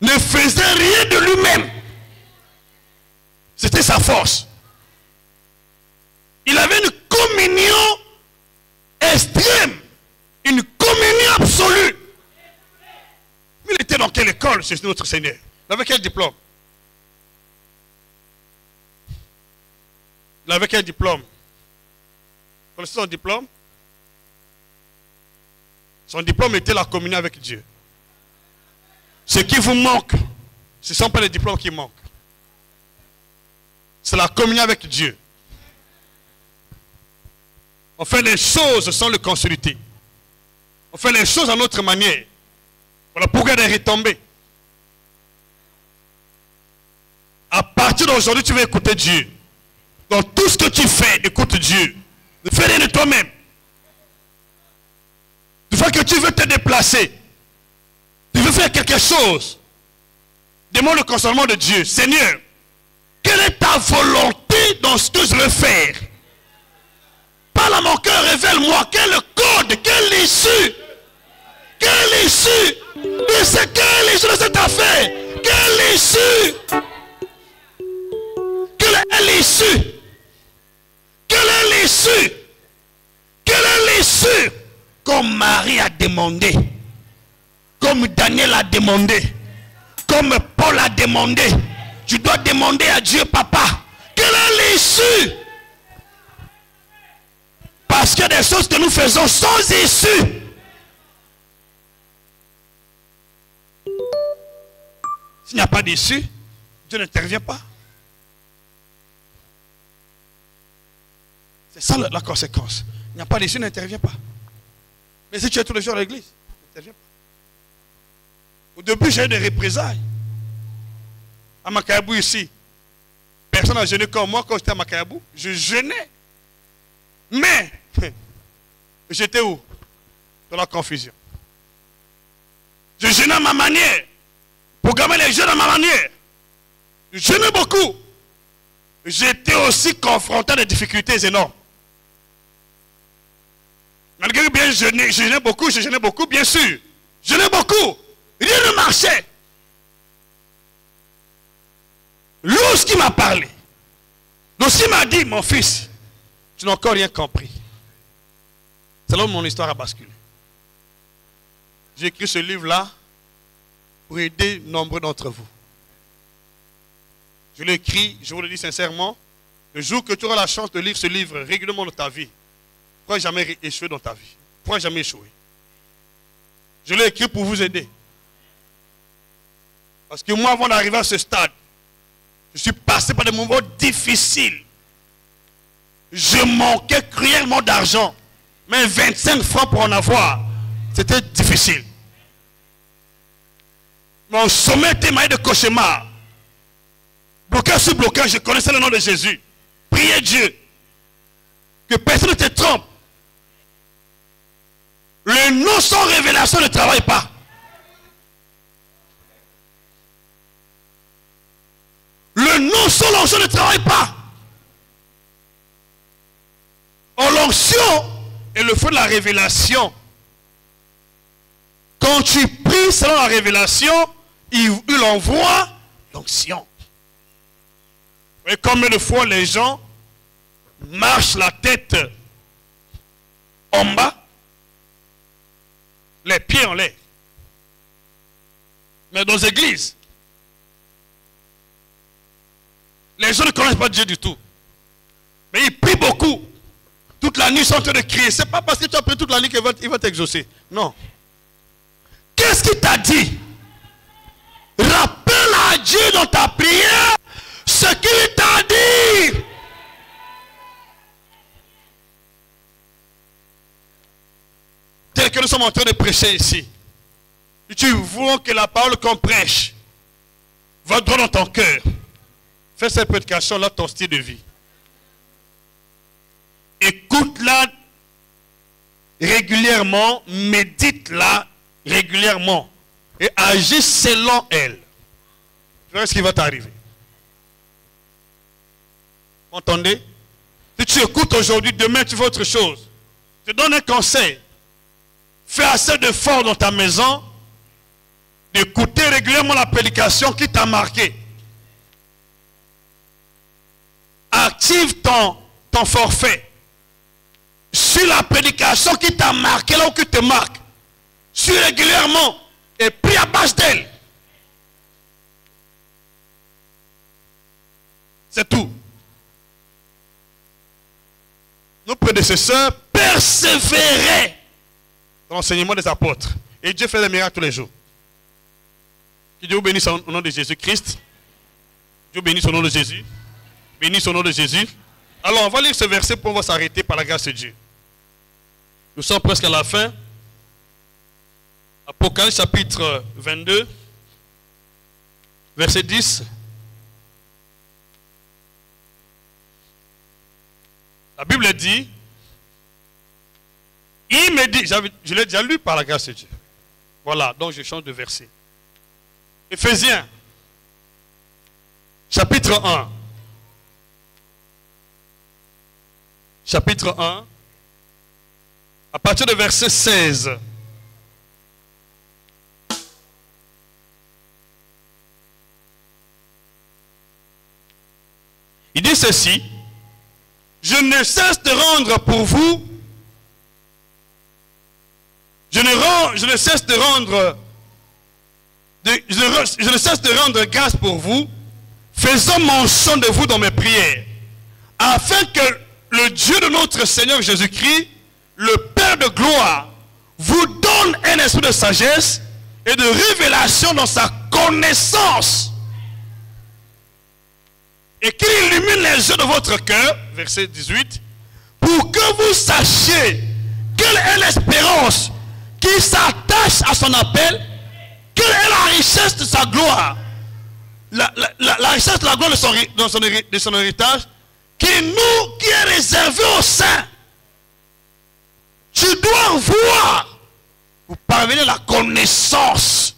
ne faisait rien de lui-même. C'était sa force. Il avait une communion extrême. Une communion absolue. Il était dans quelle école, c'est notre Seigneur? Il avait quel diplôme? Il avait quel diplôme? Vous connaissez son diplôme? Son diplôme était la communion avec Dieu. Ce qui vous manque, ce ne sont pas les diplômes qui manquent. C'est la communion avec Dieu. On fait les choses sans le consulter. On fait les choses à notre manière. Voilà pourquoi elle est retombée. À partir d'aujourd'hui, tu vas écouter Dieu. Dans tout ce que tu fais, écoute Dieu. Ne fais rien de toi-même. Du fait que tu veux te déplacer, tu veux faire quelque chose, demande le consolement de Dieu. Seigneur, quelle est ta volonté dans ce que je veux faire? Parle à mon cœur, révèle-moi quel code, quelle issue de cette affaire, quelle issue, quelle est l'issue, quelle est l'issue, quelle est l'issue, comme Marie a demandé, comme Daniel a demandé, comme Paul a demandé. Tu dois demander à Dieu, papa, quelle est l'issue? Parce qu'il y a des choses que nous faisons sans issue. S'il n'y a pas d'issue, Dieu n'intervient pas. C'est ça la conséquence. Il n'y a pas d'issue, n'intervient pas. Mais si tu es tous les jours à l'église, n'intervient pas. Au début, j'ai eu des représailles. À Makayabou ici, personne n'a jeûné comme moi quand j'étais à Makayabou. Je jeûnais. Mais, j'étais où? Dans la confusion. Je jeûnais à ma manière. Programmer les jeûnes à ma manière. Je jeûnais beaucoup. J'étais aussi confronté à des difficultés énormes. Malgré bien je jeûnais beaucoup, bien sûr. Je jeûnais beaucoup. Rien ne marchait. Lorsqu'il m'a parlé, lorsqu'il m'a dit, mon fils, tu n'as encore rien compris. C'est là où mon histoire a basculé. J'ai écrit ce livre-là pour aider nombreux d'entre vous. Je l'ai écrit, je vous le dis sincèrement, le jour que tu auras la chance de lire ce livre régulièrement dans ta vie, tu ne pourras jamais échouer dans ta vie. Tu ne pourras jamais échouer. Je l'ai écrit pour vous aider. Parce que moi, avant d'arriver à ce stade, je suis passé par des moments difficiles. Je manquais cruellement d'argent. Mais 25 francs pour en avoir, c'était difficile. Mon sommet était maillé de cauchemars. Blocage sur blocage, je connaissais le nom de Jésus. Priez Dieu. Que personne ne te trompe. Le nom sans révélation ne travaille pas. Le nom sans l'onction ne travaille pas. En l'onction est le feu de la révélation. Quand tu pries selon la révélation, il envoie l'onction. Et combien de fois les gens marche la tête en bas, les pieds en l'air. Mais dans les églises, les gens ne connaissent pas Dieu du tout. Mais ils prient beaucoup. Toute la nuit, ils sont en train de crier. Ce n'est pas parce que tu as prié toute la nuit qu'il va t'exaucer. Non. Qu'est-ce qu'il t'a dit? Rappelle à Dieu dans ta prière ce qu'il t'a dit. Tel que nous sommes en train de prêcher ici. Et tu vois que la parole qu'on prêche va droit dans ton cœur. Fais cette prédication-là ton style de vie. Écoute-la régulièrement, médite-la régulièrement et agis selon elle. Tu verras ce qui va t'arriver. Vous entendez? Si tu écoutes aujourd'hui, demain tu fais autre chose. Je te donne un conseil. Fais assez d'efforts dans ta maison d'écouter régulièrement la prédication qui t'a marqué. Active ton forfait sur la prédication qui t'a marqué là où qui te marque. Suis régulièrement et prie à base d'elle. C'est tout. Nos prédécesseurs persévéraient dans l'enseignement des apôtres. Et Dieu fait des miracles tous les jours. Que Dieu vous bénisse au nom de Jésus-Christ. Dieu bénisse au nom de Jésus. Bénisse au nom de Jésus. Alors on va lire ce verset pour on va s'arrêter par la grâce de Dieu. Nous sommes presque à la fin. Apocalypse chapitre 22, verset 10. La Bible dit, il me dit, je l'ai déjà lu par la grâce de Dieu. Voilà, donc je change de verset. Éphésiens, chapitre 1. Chapitre 1, à partir de verset 16. Il dit ceci, je ne cesse de rendre pour vous, je ne cesse de rendre grâce pour vous, faisant mention de vous dans mes prières, afin que le Dieu de notre Seigneur Jésus-Christ, le Père de gloire, vous donne un esprit de sagesse et de révélation dans sa connaissance. Et qu'il illumine les yeux de votre cœur, verset 18, pour que vous sachiez quelle est l'espérance qui s'attache à son appel, quelle est la richesse de sa gloire, la richesse de la gloire de son héritage, qui est réservé aux saints. Tu dois voir pour parvenir à la connaissance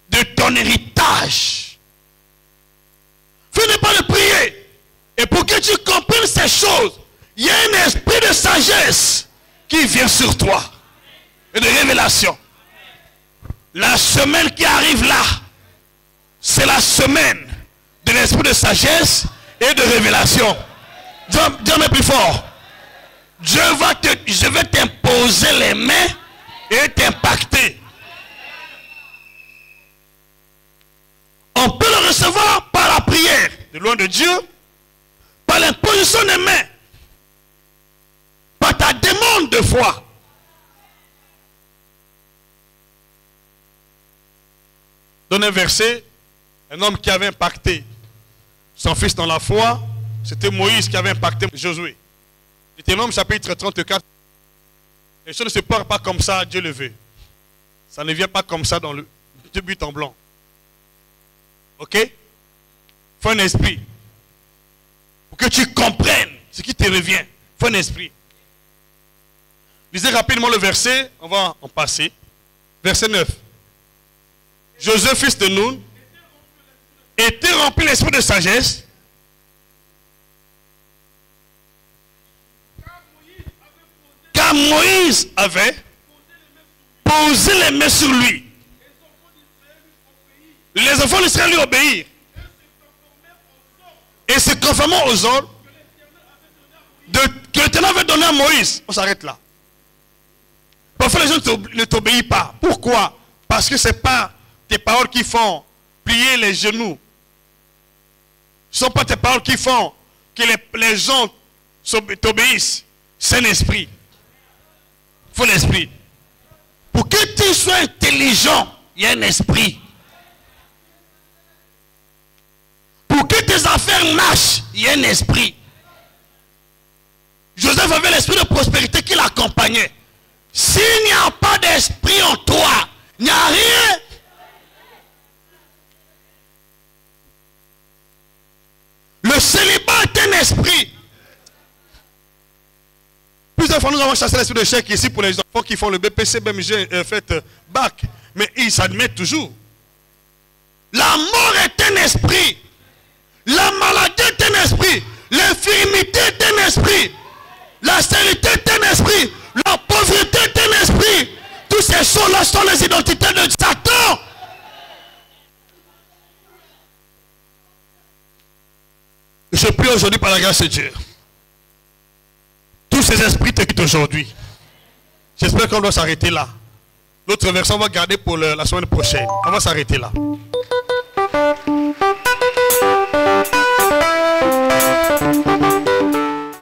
de ton héritage. Finis pas de prier. Et pour que tu comprennes ces choses, il y a un esprit de sagesse qui vient sur toi. Et de révélation. La semaine qui arrive là, c'est la semaine de l'esprit de sagesse et de révélation. Dis-moi plus fort. Je vais t'imposer les mains et t'impacter. On peut le recevoir par la prière, de loin de Dieu, par l'imposition des mains, par ta demande de foi. Donne un verset, un homme qui avait impacté son fils dans la foi, c'était Moïse qui avait impacté Josué. Deutéronome chapitre 34. Les choses ne se passent pas comme ça, Dieu le veut. Ça ne vient pas comme ça dans le but en blanc. Ok? Il faut un esprit. Pour que tu comprennes ce qui te revient. Il faut un esprit. Lisez rapidement le verset, on va en passer. Verset 9. Josué, fils de Nun, était rempli l'esprit de sagesse. Car Moïse avait posé les mains sur lui. Les enfants d'Israël lui obéirent. Et se conformant aux ordres de que l'Éternel avait donné à Moïse. On s'arrête là. Parfois les gens ne t'obéissent pas. Pourquoi? Parce que ce n'est pas tes paroles qui font plier les genoux. Ce ne sont pas tes paroles qui font que les gens t'obéissent. C'est l'esprit. Il faut l'esprit. Pour que tu sois intelligent, il y a un esprit. Pour que tes affaires marchent, il y a un esprit. Joseph avait l'esprit de prospérité qui l'accompagnait. S'il n'y a pas d'esprit en toi, il n'y a rien. Le célibat est un esprit. Plusieurs fois nous avons chassé l'esprit de chèque ici pour les enfants qui font le BPC, BMG, bac. Mais ils s'admettent toujours. La mort est un esprit. La maladie est un esprit. L'infirmité est un esprit. La stérilité est un esprit. La pauvreté est un esprit. Tous ces choses-là sont les identités de Satan. Je prie aujourd'hui par la grâce de Dieu. Tous ces esprits te quittent aujourd'hui. J'espère qu'on doit s'arrêter là. L'autre version on va garder pour la semaine prochaine. On va s'arrêter là.